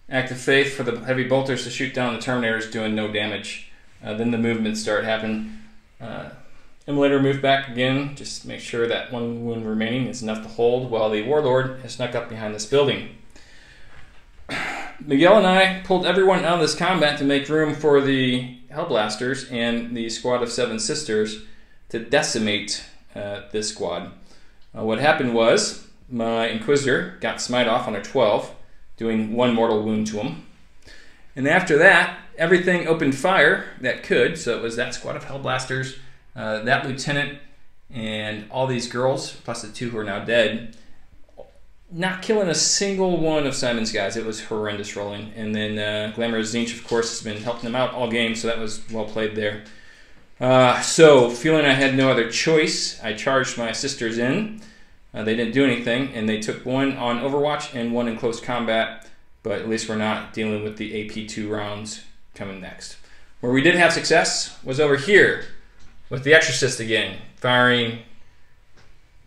Act of Faith for the Heavy Bolters to shoot down the Terminators, doing no damage. Then the movements start happening. Immolator moved back again, just make sure that 1 wound remaining is enough to hold, while the Warlord has snuck up behind this building. Miguel and I pulled everyone out of this combat to make room for the Hellblasters and the squad of 7 sisters to decimate this squad. What happened was, my Inquisitor got smite off on a 12, doing 1 mortal wound to him. And after that, everything opened fire that could, so it was that squad of Hellblasters, that lieutenant, and all these girls, plus the 2 who are now dead, not killing a single one of Simon's guys. It was horrendous rolling. And then Glamour Zinch, of course, has been helping them out all game, so that was well played there. So, feeling I had no other choice, I charged my sisters in. They didn't do anything, and they took 1 on Overwatch and 1 in close combat, but at least we're not dealing with the AP2 rounds coming next. Where we did have success was over here with the Exorcist again, firing,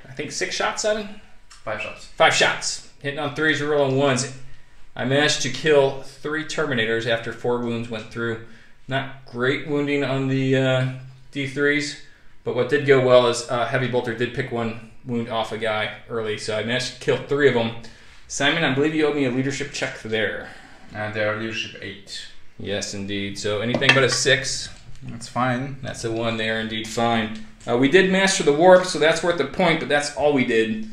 I think 6 shots, 7? 5 shots. 5 shots. Hitting on 3s or rolling 1s. I managed to kill 3 Terminators after 4 wounds went through. Not great wounding on the D3s, but what did go well is Heavy Bolter did pick 1 wound off a guy early, so I managed to kill 3 of them. Simon, I believe you owe me a leadership check there. And they are leadership 8. Yes, indeed. So anything but a 6. That's fine. That's a 1 there, indeed fine. We did master the warp, so that's worth a point, but that's all we did.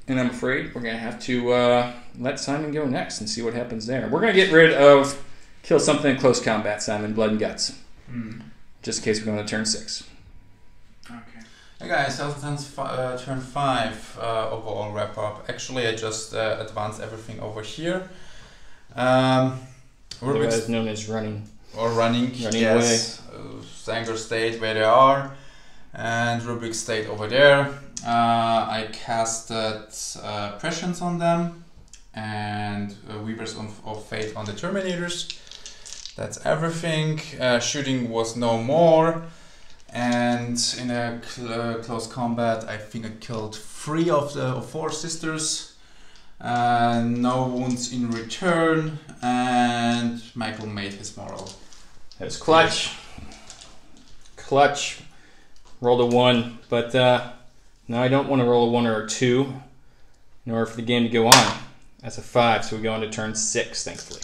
And I'm afraid we're going to have to let Simon go next and see what happens there. We're going to get rid of kill something in close combat, Simon, blood and guts. Just in case we're going to turn 6. Okay. Hey guys, turn 5 overall wrap up. Actually, I just advanced everything over here. Otherwise known as running. Or running yes. Away. Sanger State where they are. And Rubric State over there. I casted Prescience on them. And Weavers of Fate on the Terminators. That's everything. Shooting was no more. And in a close combat, I think I killed 3 of the 4 sisters. No wounds in return. And Michael made his moral. That was clutch. Clutch. Rolled a 1, but now I don't want to roll a 1 or a 2 in order for the game to go on. That's a 5, so we go on to turn 6, thankfully.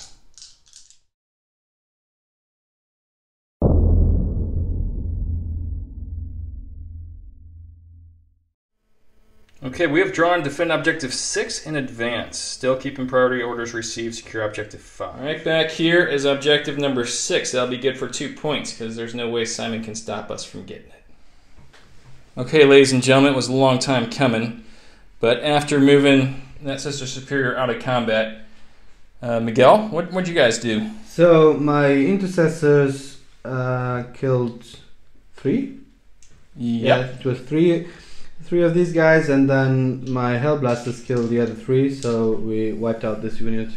Okay, we have drawn defend objective 6 in advance. Still keeping priority orders received, secure objective 5. Right back here is objective number 6. That'll be good for 2 points because there's no way Simon can stop us from getting it. Okay, ladies and gentlemen, it was a long time coming, but after moving that Sister Superior out of combat, Miguel, what'd you guys do? So my intercessors killed 3. Yep. Yeah, it was 3 of these guys, and then my Hellblasters killed the other 3, so we wiped out this unit.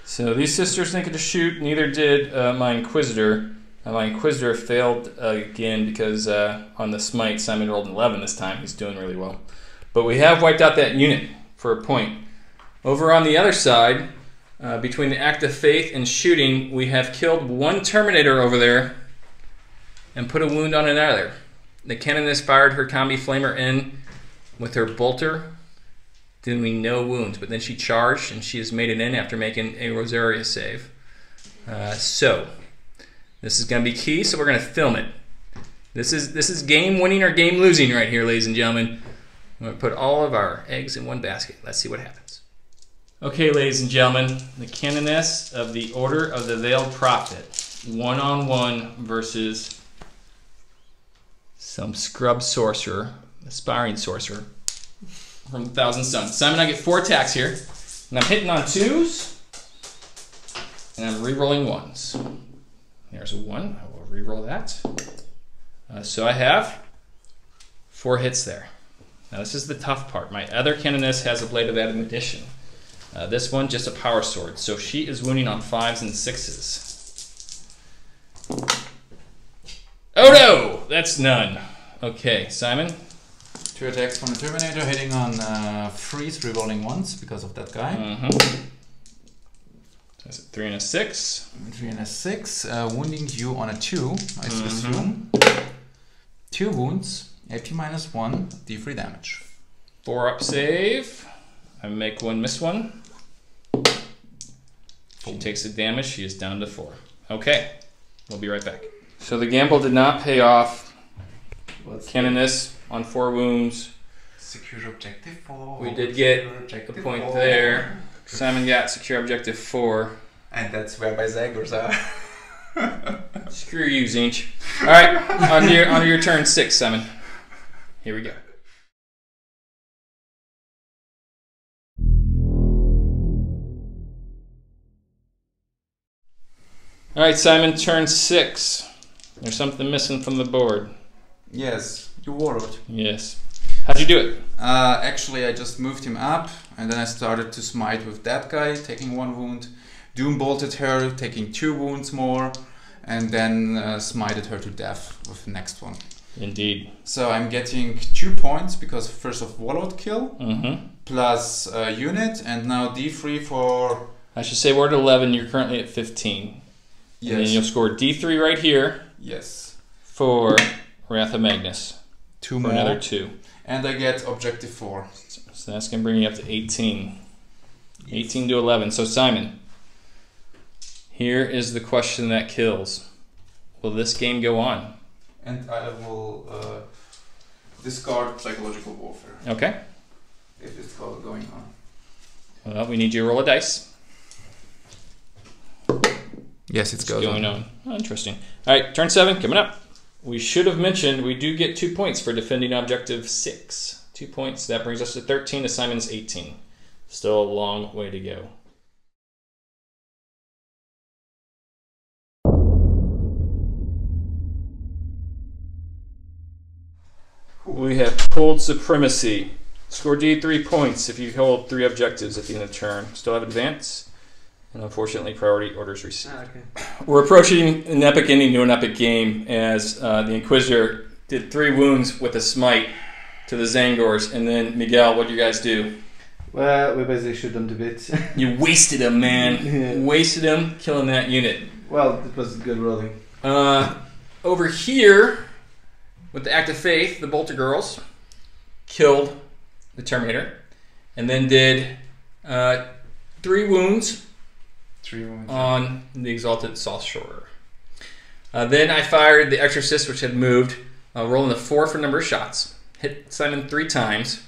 So these sisters think to shoot, neither did my Inquisitor. My Inquisitor failed again because on the Smite, Simon rolled an 11 this time. He's doing really well. But we have wiped out that unit for a point. Over on the other side, between the Act of Faith and shooting, we have killed 1 Terminator over there and put a wound on another. The Canoness fired her Combi Flamer in with her bolter, doing no wounds, but then she charged and she has made it in after making a Rosaria save. So this is going to be key, so we're going to film it. This is game winning or game losing right here, ladies and gentlemen. I'm going to put all of our eggs in one basket. Let's see what happens. Okay, ladies and gentlemen, the Canoness of the Order of the Veiled Prophet, 1-on-1 versus some scrub sorcerer, aspiring sorcerer from 1,000 Suns. Simon, I get 4 attacks here, and I'm hitting on 2s, and I'm re-rolling 1s. There's a 1. I will re-roll that. So I have 4 hits there. Now this is the tough part. My other Canoness has a Blade of Adamantician. This one, just a power sword. So she is wounding on 5s and 6s. Oh no! That's none. Okay, Simon. 2 attacks from the Terminator, hitting on 3s, re-rolling 1s because of that guy. That's a 3 and a 6. 3 and a 6, wounding you on a 2, I assume. 2 wounds, AP minus 1, D3 damage. 4 up save. I make 1, miss 1. She takes the damage. She is down to 4. Okay, we'll be right back. So the gamble did not pay off. Canoness on 4 wounds. Secure objective 4. We did get a point there. Simon got secure objective 4. And that's where my Zagors are. Screw you, Zinch. Alright, on your turn 6, Simon. Here we go. Alright, Simon, turn 6. There's something missing from the board. Yes, you warlord. Yes. How'd you do it? Actually, I just moved him up, and then I started to smite with that guy, taking 1 wound. Doom bolted her, taking 2 wounds more, and then smited her to death with the next one. Indeed. So I'm getting 2 points because first of warlord kill, plus unit, and now D3 for... I should say we're at 11, you're currently at 15. Yes. And then you'll score D3 right here. Yes. For Wrath of Magnus. 2 for more. Another 2. And I get objective 4. So that's going to bring you up to 18. 18 to 11. So Simon, here is the question that kills. Will this game go on? And I will discard psychological warfare. Okay. If it's going on. Well, we need you to roll a dice. Yes, it's going on. Oh, interesting. All right, turn 7 coming up. We should have mentioned we do get 2 points for defending objective 6. 2 points. That brings us to 13. To Simon's 18. Still a long way to go. We have pulled supremacy. Score D3 points if you hold 3 objectives at the end of the turn. Still have advance. And unfortunately, priority orders received. Okay. We're approaching an epic ending to an epic game as the Inquisitor did 3 wounds with a smite to the Zangors. And then, Miguel, what did you guys do? Well, we basically shoot them to bits. You wasted them, man. Yeah. Wasted them killing that unit. Well, it was good rolling. Over here, with the Act of Faith, the Bolter Girls killed the Terminator. And then did 3 wounds. 3 wounds. On the Exalted Sorcerer. Then I fired the Exorcist, which had moved, rolling a 4 for number of shots. Hit Simon 3 times.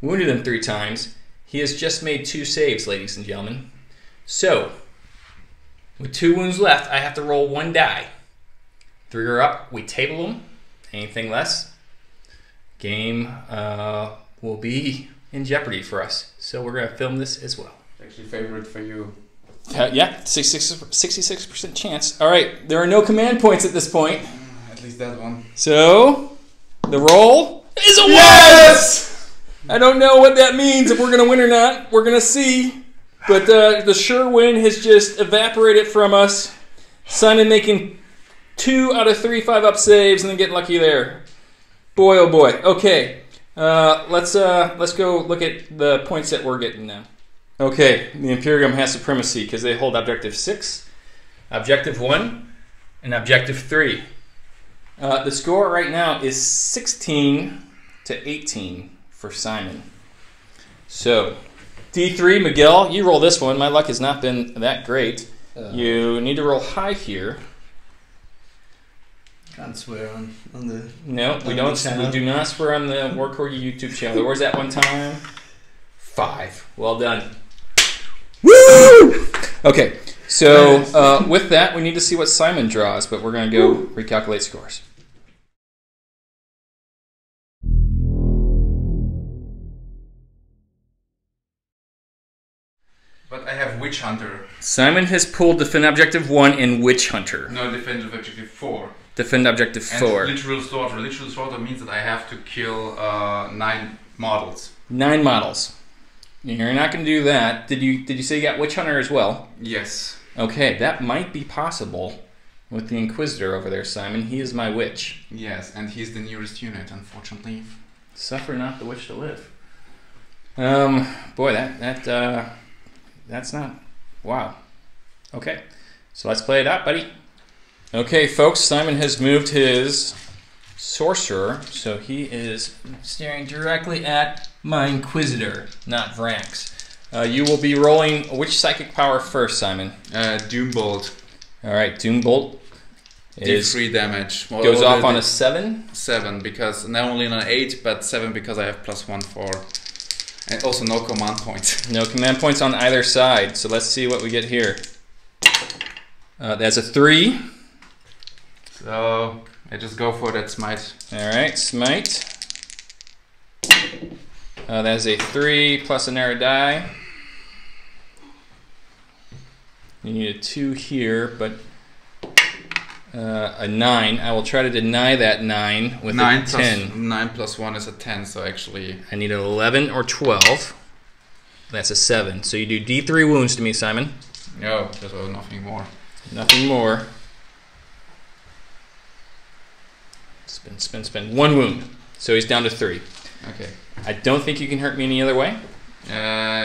Wounded him 3 times. He has just made 2 saves, ladies and gentlemen. So, with 2 wounds left, I have to roll 1 die. 3 are up. We table them. Anything less, game will be in jeopardy for us. So we're going to film this as well. Actually, favorite for you. Yeah, 66% chance. All right, there are no command points at this point. At least that one. So, the roll is a 1! Yes! I don't know what that means, if we're going to win or not. We're going to see. But the sure win has just evaporated from us. Simon making 2 out of 3 5-up saves and then getting lucky there. Boy, oh boy. Okay, let's go look at the points that we're getting now. Okay, the Imperium has supremacy because they hold Objective 6, Objective 1, and Objective 3. The score right now is 16 to 18 for Simon. So, D3, Miguel, you roll this one. My luck has not been that great. You need to roll high here. Can't swear on the. No, we don't. We do not swear on the War Corgi YouTube channel. Where's that one time? 5. Well done. Woo! Okay, so with that, we need to see what Simon draws, but we're going to go recalculate scores. But I have Witch Hunter. Simon has pulled Defend Objective 1 and Witch Hunter. No, Defend Objective 4. Defend Objective 4. And Literal Slaughter. Literal Slaughter means that I have to kill 9 models. 9 models. You're not going to do that. Did you say you got Witch Hunter as well? Yes. Okay, that might be possible with the Inquisitor over there, Simon. He is my witch. Yes, and he's the nearest unit, unfortunately. Suffer not the witch to live. Boy, that's not... Wow. Okay, so let's play it out, buddy. Okay, folks, Simon has moved his Sorcerer, so he is staring directly at my Inquisitor, not Vranx. You will be rolling which psychic power first, Simon? Doombolt. Alright, Doombolt is D3 damage. Goes off on a 7? 7, because not only on an 8, but 7 because I have +1 for... And also no command points. No command points on either side, so let's see what we get here. That's a 3. So, I just go for that smite. Alright, smite. That's a 3 plus an arrow die. You need a 2 here, but a 9. I will try to deny that 9 with a 10. 9 plus 1 is a 10, so actually... I need an 11 or 12. That's a 7. So you do D3 wounds to me, Simon. No, there's nothing more. Nothing more. Spin, spin, spin. 1 wound. So he's down to 3. Okay. I don't think you can hurt me any other way.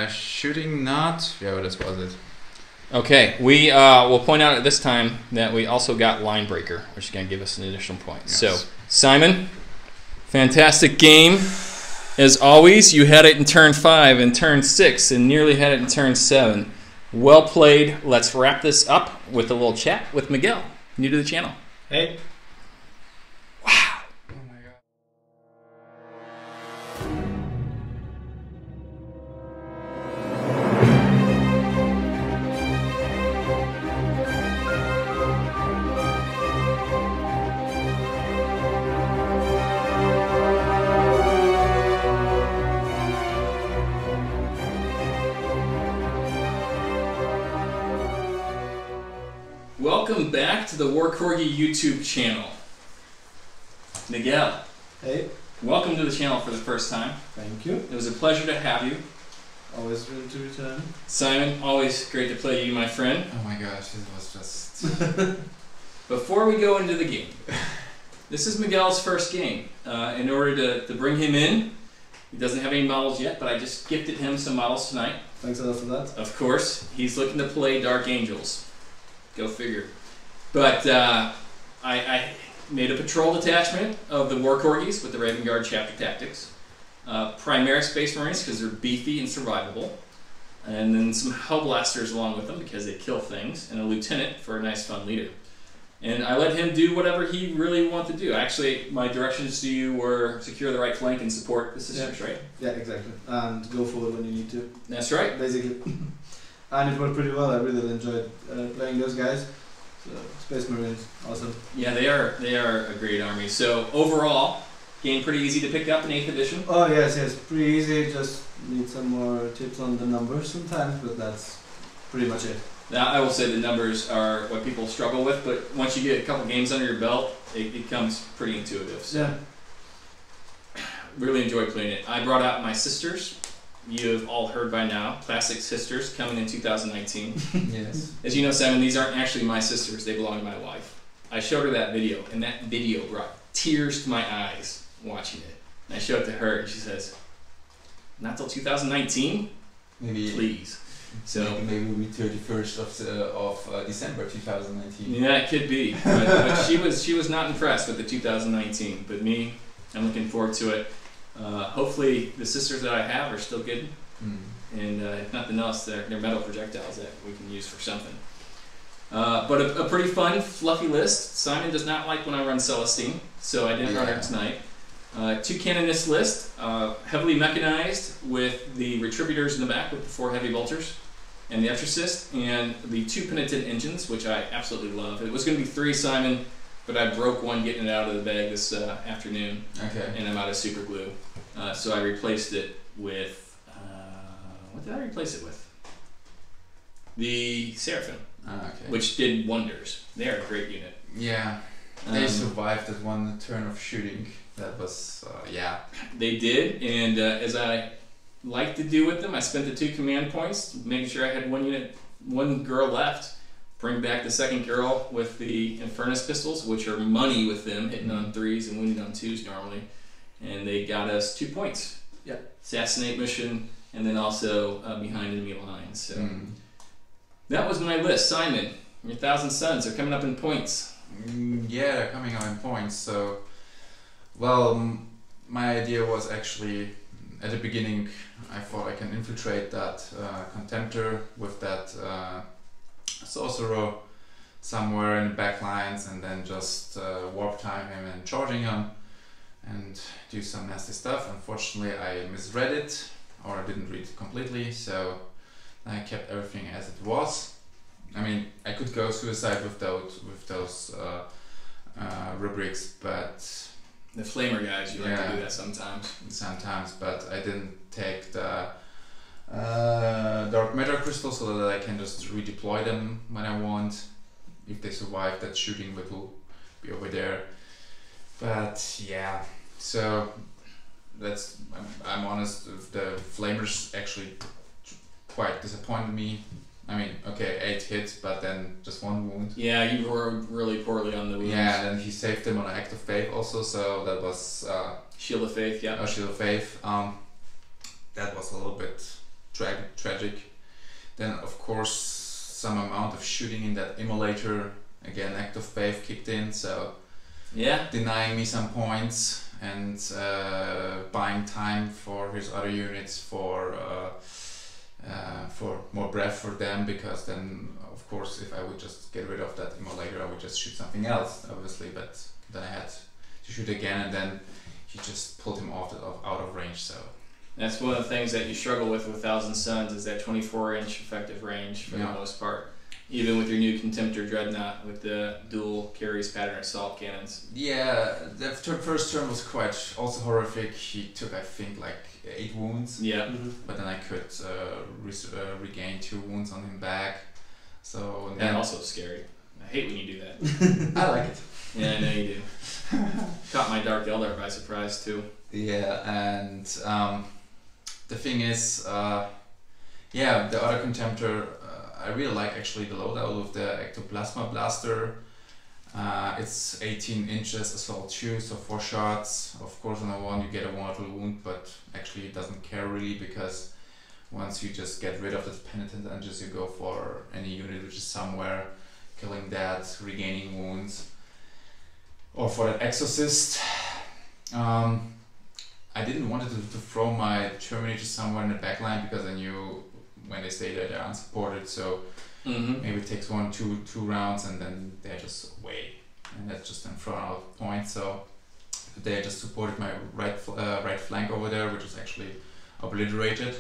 Shooting not. Yeah, well, this was it. Okay, we will point out at this time that we also got Line Breaker, which is going to give us an additional point. Yes. So, Simon, fantastic game. as always, you had it in turn 5 and turn 6 and nearly had it in turn 7. Well played. Let's wrap this up with a little chat with Miguel, new to the channel. Hey. Wow. Oh my god. Welcome back to the War Corgi YouTube channel. Miguel, Hey. welcome to the channel for the first time. Thank you. It was a pleasure to have you. Always ready to return. Simon, always great to play you, my friend. Oh my gosh, it was just... Before we go into the game, this is Miguel's first game. In order to bring him in, he doesn't have any models yet, but I just gifted him some models tonight. Thanks a lot for that. Of course, he's looking to play Dark Angels. Go figure. But I made a patrol detachment of the War Corgis with the Raven Guard Chapter Tactics. Primaris Space Marines because they're beefy and survivable. And then some Hellblasters along with them because they kill things. And a Lieutenant for a nice fun leader. And I let him do whatever he really wanted to do. Actually, my directions to you were secure the right flank and support the sisters, right? Yeah, exactly. And go forward when you need to. That's right. Basically. And it worked pretty well. I really enjoyed playing those guys. So, Space Marines, awesome. Yeah, they are a great army. So overall, game pretty easy to pick up in 8th edition. Oh yes, pretty easy. Just need some more tips on the numbers sometimes, but that's pretty much it. Now, I will say the numbers are what people struggle with, but once you get a couple games under your belt, it becomes pretty intuitive. So Yeah. really enjoyed playing it. I brought out my sisters. You've all heard by now, Classic Sisters coming in 2019. Yes. As you know, Simon, these aren't actually my sisters. They belong to my wife. I showed her that video, and that video brought tears to my eyes watching it. And I showed it to her, and she says, "Not till 2019? Maybe... Please." So maybe we 31st of December 2019. yeah, it could be, but she was not impressed with the 2019. But me, I'm looking forward to it. Hopefully, the sisters that I have are still good, and if nothing else, they're metal projectiles that we can use for something. But a pretty fun, fluffy list. Simon does not like when I run Celestine, so I didn't run her tonight. 2 Canonist list, heavily mechanized with the Retributors in the back with the 4 heavy bolters and the Exorcist, and the 2 Penitent engines, which I absolutely love. It was going to be 3, Simon, but I broke one getting it out of the bag this afternoon, Okay. and I'm out of super glue. So I replaced it with, what did I replace it with? The Seraphim, Okay. which did wonders. They are a great unit. Yeah. They survived that one turn of shooting. That was, yeah. They did, and as I like to do with them, I spent the 2 command points, making sure I had one girl left. Bring back the 2nd girl with the Infernus pistols, which are money with them, hitting on 3s and wounding on 2s normally. And they got us 2 points. Yeah. Assassinate mission, and then also behind enemy lines. So that was my list. Simon, your 1,000 Suns are coming up in points. Yeah, they're coming up in points. So, well, my idea was actually, at the beginning, I thought I can infiltrate that Contemptor with that Sorcerer somewhere in the back lines, and then just warp time him and charging him and do some nasty stuff. Unfortunately, I misread it, or I didn't read it completely, so I kept everything as it was. I mean, I could go suicide with those rubrics, but The Flamer guys, you like to do that sometimes. But I didn't take the Dark Matter Crystal so that I can just redeploy them when I want. If they survive that shooting, it will be over there. But yeah, so that's, I'm honest, the Flamers actually quite disappointed me. I mean, okay, 8 hits, but then just 1 wound. Yeah, you rolled really poorly on the wounds. Yeah, and then he saved him on an Act of Faith also, so that was... Shield of Faith, yeah. Shield of Faith. That was a little bit tragic. Then, of course, some amount of shooting in that Immolator. Again, Act of Faith kicked in, so Yeah. denying me some points and buying time for his other units for more breath for them, because then of course if I would just get rid of that immolator I would just shoot something else obviously, but then I had to shoot again and then he just pulled him out of range. So that's one of the things that you struggle with Thousand Suns is that 24-inch effective range for the most part. Even with your new Contemptor Dreadnought with the dual carries pattern assault cannons. yeah, the first turn was quite also horrific. He took I think like 8 wounds. Yeah. But then I could regain 2 wounds on him back. So That then also scary. I hate when you do that. I like it. Yeah, I know you do. Caught my Dark Eldar by surprise too. Yeah, and the thing is, yeah, the other Contemptor, I really like actually the loadout with the Ectoplasma Blaster. It's 18 inches assault 2, so 4 shots. Of course on a 1 you get a mortal wound, but actually it doesn't care really, because once you just get rid of the penitent and just you go for any unit which is somewhere, killing that, regaining wounds. Or for that Exorcist. I didn't want to throw my Terminator somewhere in the backline because I knew when they stay there they're unsupported, so maybe it takes 2 rounds and then they're just away, and that's just then thrown out of point. So they just supported my right flank over there, which was actually obliterated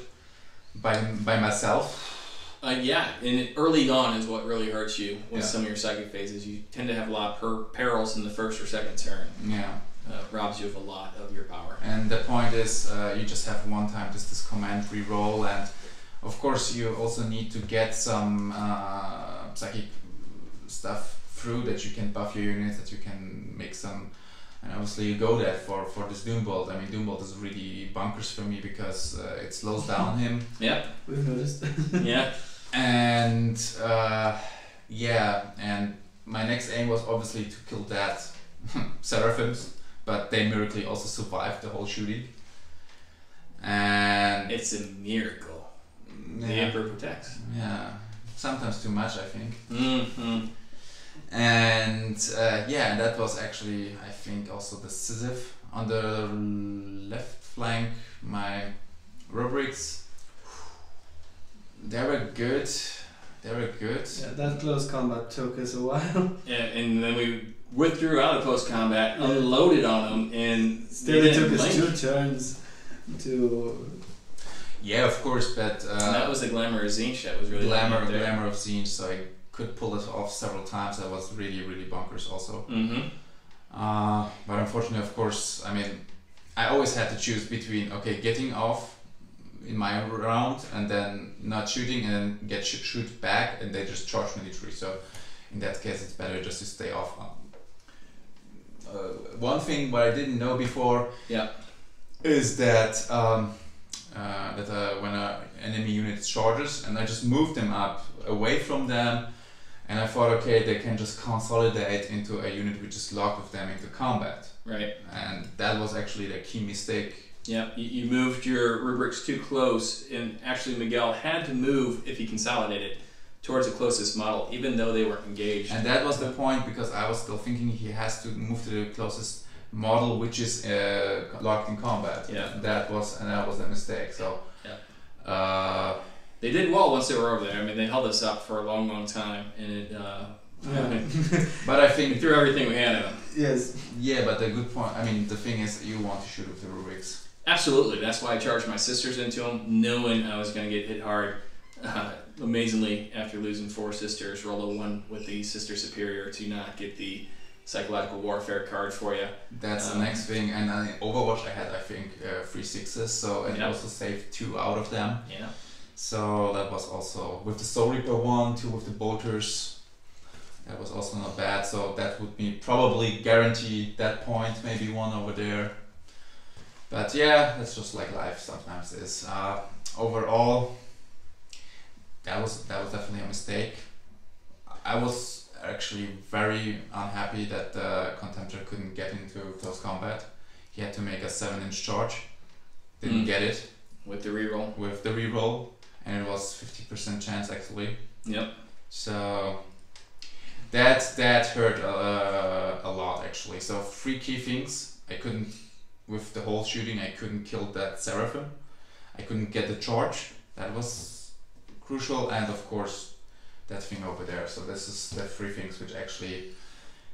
by myself. Yeah, and early on is what really hurts you with some of your psychic phases. You tend to have a lot of perils in the first or second turn. Yeah. Robs you of a lot of your power. And the point is, you just have one time just this command reroll, and of course you also need to get some psychic stuff through that you can buff your units, that you can make some, and obviously you go there for this Doombolt. I mean, Doombolt is really bonkers for me because it slows down him. Yeah, we've noticed. Yeah. And yeah, and my next aim was obviously to kill that Seraphims, but they miraculously also survived the whole shooting. And it's a miracle. Yeah, the Emperor protects. Yeah, sometimes too much, I think. Mm-hmm. And yeah, that was actually, I think, also decisive. On the left flank, my rubrics, they were good. They were good. Yeah, that close combat took us a while. Yeah, and then we withdrew out of close combat, unloaded on them, and still it took us 2 turns to. Yeah, of course, but and that was the Glamour of Zinch that was really Glamour of Zinch, so I could pull it off several times. That was really, really bonkers also. Mm-hmm. But unfortunately, of course, I mean, I always had to choose between, okay, getting off in my round and then not shooting and then shoot back and they just charge military. So in that case, it's better just to stay off. One thing what I didn't know before is that when an enemy unit charges, and I just moved them up away from them, and I thought, okay, they can just consolidate into a unit which is locked with them into combat. Right. And that was actually the key mistake. Yeah, you moved your rubrics too close, and actually Miguel had to move, if he consolidated, towards the closest model, even though they weren't engaged. And that was the point, because I was still thinking he has to move to the closest model which is locked in combat. Yeah. That was a mistake. So they did well once they were over there. I mean, they held us up for a long, long time, and it but I think we threw everything we had at them. Yes. Yeah, but the good point, I mean, the thing is, you want to shoot with the rubrics. Absolutely. That's why I charged my sisters into them, knowing I was going to get hit hard. Amazingly, after losing 4 sisters, roll a 1 with the Sister Superior to not get the Psychological Warfare card for you. That's the next thing. And in Overwatch, I had, I think, 3 6s, so and also saved 2 out of them. Yeah. So that was also with the Soul Reaper 1, 2 with the Bolters. That was also not bad. So that would be probably guaranteed that point, maybe 1 over there. But yeah, that's just like life sometimes is. Overall, that was definitely a mistake. I was actually very unhappy that the Contemptor couldn't get into close combat. He had to make a 7-inch charge. Didn't get it. With the reroll. With the reroll. And it was 50% chance actually. Yep. So That hurt a lot actually. So 3 key things I couldn't, with the whole shooting, I couldn't kill that Seraphim. I couldn't get the charge. That was crucial, and of course that thing over there. So this is the 3 things which actually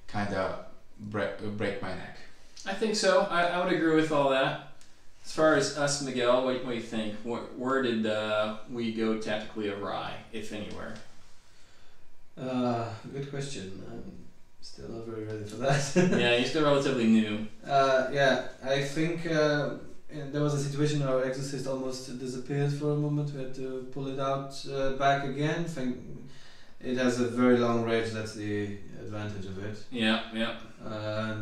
kind of break my neck. I think so. I would agree with all that. As far as us, Miguel, what do you think? Where did we go tactically awry, if anywhere? Good question. I'm still not very ready for that. Yeah, you're still relatively new. Yeah, I think there was a situation where our exorcist almost disappeared for a moment. We had to pull it out back again. I think it has a very long range. That's the advantage of it. Yeah, yeah.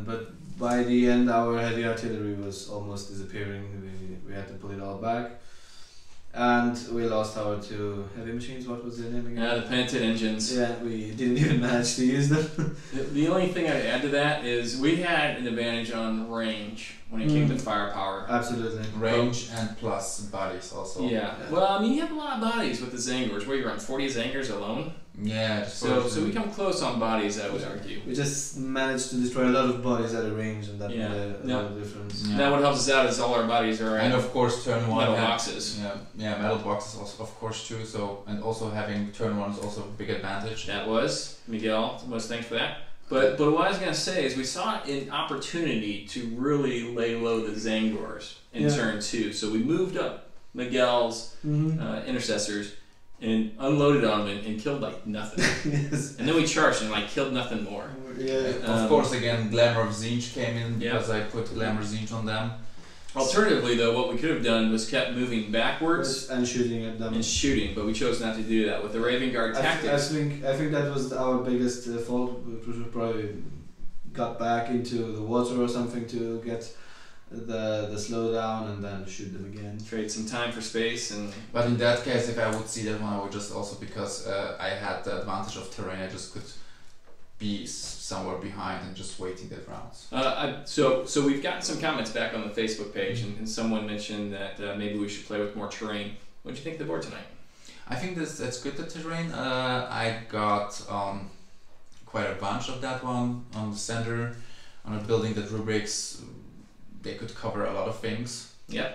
But by the end, our heavy artillery was almost disappearing. We had to pull it all back. And we lost our 2 heavy machines. What was their name again? Yeah, the penitent engines. Yeah, we didn't even manage to use them. The only thing I'd add to that is we had an advantage on range when it came to firepower. Absolutely. Range and plus bodies also. Yeah. Well, I mean, you have a lot of bodies with the Zangors. What are you around 40 Zangors alone? Yeah. So we come close on bodies, I would argue. We just managed to destroy a lot of bodies at a range, and that made a lot of difference. Yeah. Now what helps us out is all our bodies are and of course turn 1 metal boxes. Yeah, metal boxes also, of course too. So, and also having turn 1 is also a big advantage. That was Miguel. Most thanks for that. But what I was gonna say is we saw an opportunity to really lay low the Zangors in turn 2. So we moved up Miguel's intercessors and unloaded on them and killed like nothing. Yes. And then we charged and like killed nothing more. Yeah. Of course, again, Glamour of Zinj came in because I put Glamour Zinj on them. Alternatively, though, what we could have done was kept moving backwards and shooting at them. But we chose not to do that with the Raven Guard tactics. I think that was our biggest fault. We should probably got back into the water or something to get the slowdown and then shoot them again. Trade some time for space and. But in that case, if I would see that one, I would just also, because I had the advantage of terrain, I just could be somewhere behind and just waiting that rounds. So we've gotten some comments back on the Facebook page, and someone mentioned that maybe we should play with more terrain. What do you think of the board tonight? I think that's good, the terrain. I got quite a bunch of that one on the center, on a building that rubrics, they could cover a lot of things. Yeah.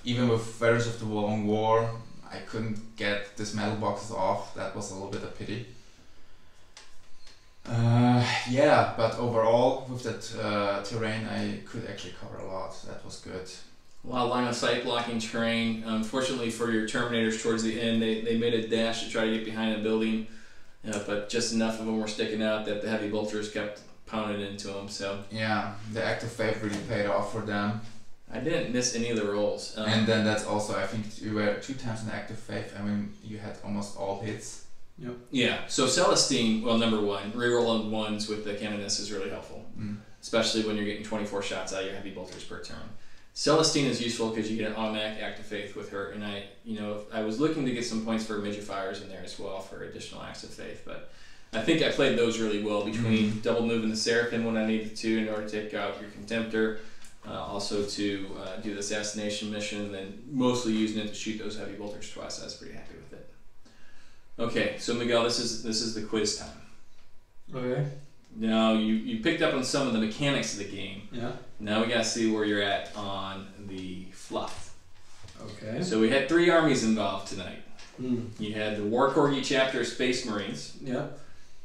Even with Veterans of the Long War, I couldn't get these metal boxes off. That was a little bit a pity. Yeah, but overall with that terrain I could actually cover a lot. That was good. A lot of line of sight blocking terrain. Unfortunately for your Terminators towards the end, they made a dash to try to get behind a building, but just enough of them were sticking out that the heavy bolters kept pounding into them. So yeah, the Act of Faith really paid off for them. I didn't miss any of the rolls. And then that's also, I think you were 2 times in Act of Faith. I mean, you had almost all hits. Yep. Yeah, so Celestine, well, number 1, rerolling 1s with the Canoness is really helpful, especially when you're getting 24 shots out of your heavy bolters per turn. Celestine is useful because you get an automatic Act of Faith with her, and I was looking to get some points for Midgetfires in there as well for additional Acts of Faith, but I think I played those really well between double moving the Seraphim when I needed to in order to take out your Contemptor, also to do the assassination mission, and then mostly using it to shoot those heavy bolters twice. I was pretty happy with it. Okay, so Miguel, this is the quiz time. Okay. Now you picked up on some of the mechanics of the game. Yeah. Now we gotta see where you're at on the fluff. Okay. So we had 3 armies involved tonight. Mm. You had the War Corgis Chapter Space Marines. Yeah.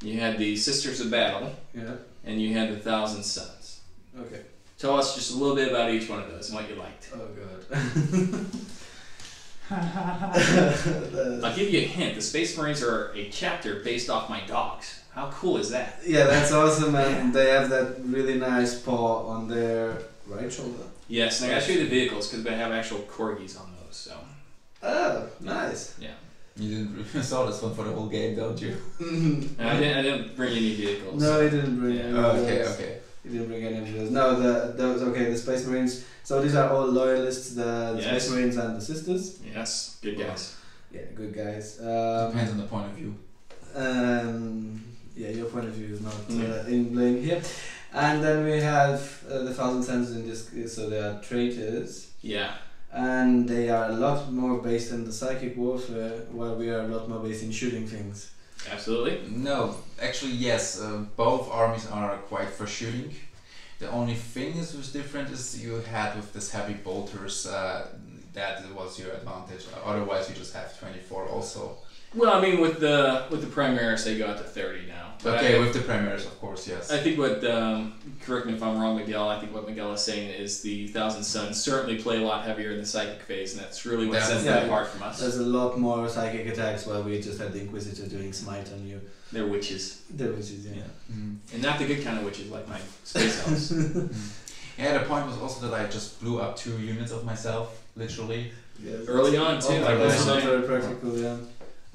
You had the Sisters of Battle. Yeah. And you had the Thousand Suns. Okay. Tell us just a little bit about each one of those and what you liked. Oh god. I'll give you a hint. The Space Marines are a chapter based off my dogs. How cool is that? Yeah, that's awesome, and they have that really nice paw on their right shoulder. Yes, and I gotta show you the vehicles because they have actual corgis on those. So. Oh, nice. Yeah. You didn't saw this one for the whole game, don't you? I didn't bring any vehicles. No, he didn't bring any. Okay. He didn't bring any of those. No, the Space Marines. So these are all loyalists, the Space Marines and the Sisters. Yes, good guys. Yeah, good guys. Depends on the point of view. Yeah, your point of view is not in blame here. And then we have the Thousand Suns in this case, so they are traitors. Yeah. And they are a lot more based in the psychic warfare, while we are a lot more based in shooting things. Absolutely. No, actually yes. Both armies are quite for shooting. The only thing is was different is you had with this heavy bolters that was your advantage. Otherwise, you just have 24 also. Well, I mean, with the Primaris, they go out to 30 now. But Okay, with the Primaris, of course, yes. I think what, correct me if I'm wrong, Miguel, I think what Miguel is saying is the Thousand Suns certainly play a lot heavier in the psychic phase, and that's really what sets them apart from us. There's a lot more psychic attacks while we just had the Inquisitor doing smite on you. They're witches. They're witches, yeah. And not the good kind of witches like my space elves. Yeah, the point was also that I just blew up 2 units of myself, literally. Yes. Early on, too. Like that's not very practical, yeah.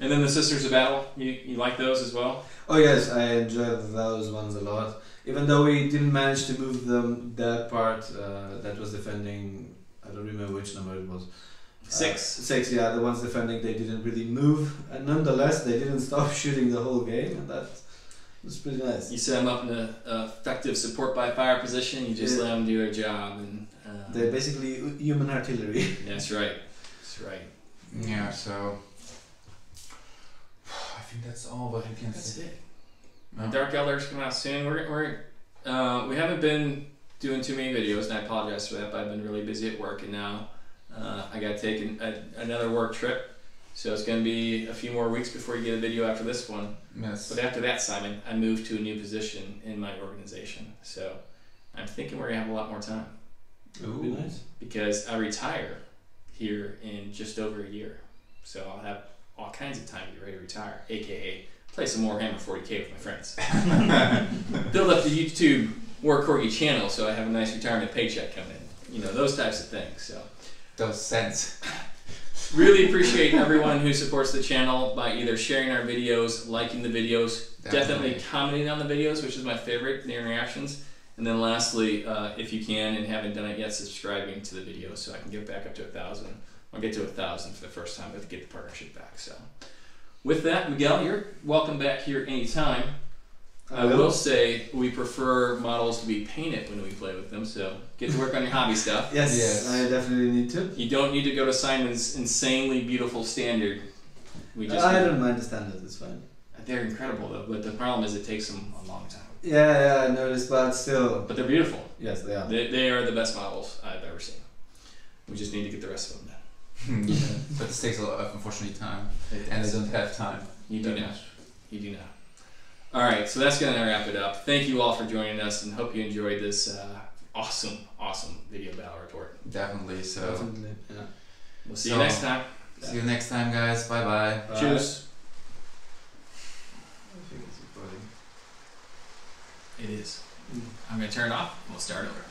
And then the Sisters of Battle, you like those as well? Oh yes, I enjoyed those ones a lot. Even though we didn't manage to move them, that part that was defending, I don't remember which number it was. 6. 6, yeah, the ones defending they didn't really move, and nonetheless they didn't stop shooting the whole game, and that was pretty nice. You set them up in an effective support by fire position, you just let them do their job. And they're basically human artillery. That's right. That's right. Yeah, so I think that's all what I can That's say. it. No. Dark Elders come out soon. We haven't been doing too many videos, and I apologize for that, but I've been really busy at work, and now I got to take another work trip. So it's going to be a few more weeks before you get a video after this one. Yes. But after that, Simon, I moved to a new position in my organization. So I'm thinking we're going to have a lot more time. That would be nice. Because I retire here in just over a year. So I'll have all kinds of time to get ready to retire, aka play some Warhammer 40k with my friends. Build up the YouTube War Corgis channel so I have a nice retirement paycheck coming in. You know, those types of things. So Those cents. really appreciate everyone who supports the channel by either sharing our videos, liking the videos, definitely commenting on the videos, which is my favorite, the interactions. And then lastly, if you can and haven't done it yet, subscribing to the video so I can get back up to 1,000. I'll get to 1,000 for the first time, but to get the partnership back. So, with that, Miguel, you're welcome back here anytime. I will say we prefer models to be painted when we play with them, so get to work on your hobby stuff. Yes, I definitely need to. You don't need to go to Simon's insanely beautiful standard. I don't mind the standard, it's fine. They're incredible though, but the problem is it takes them a long time. Yeah, I noticed, but still. But they're beautiful. Yes, they are. They are the best models I've ever seen. We just need to get the rest of them done. Yeah. But this takes a lot of, unfortunately, time. And I don't have time. You do not. You do not. Alright, so that's going to wrap it up. Thank you all for joining us and hope you enjoyed this awesome video battle report. Definitely, so. Definitely, yeah. We'll see you next time. See you next time, guys. Bye-bye. Cheers. I think it's recording. It is. I'm going to turn it off. We'll start over.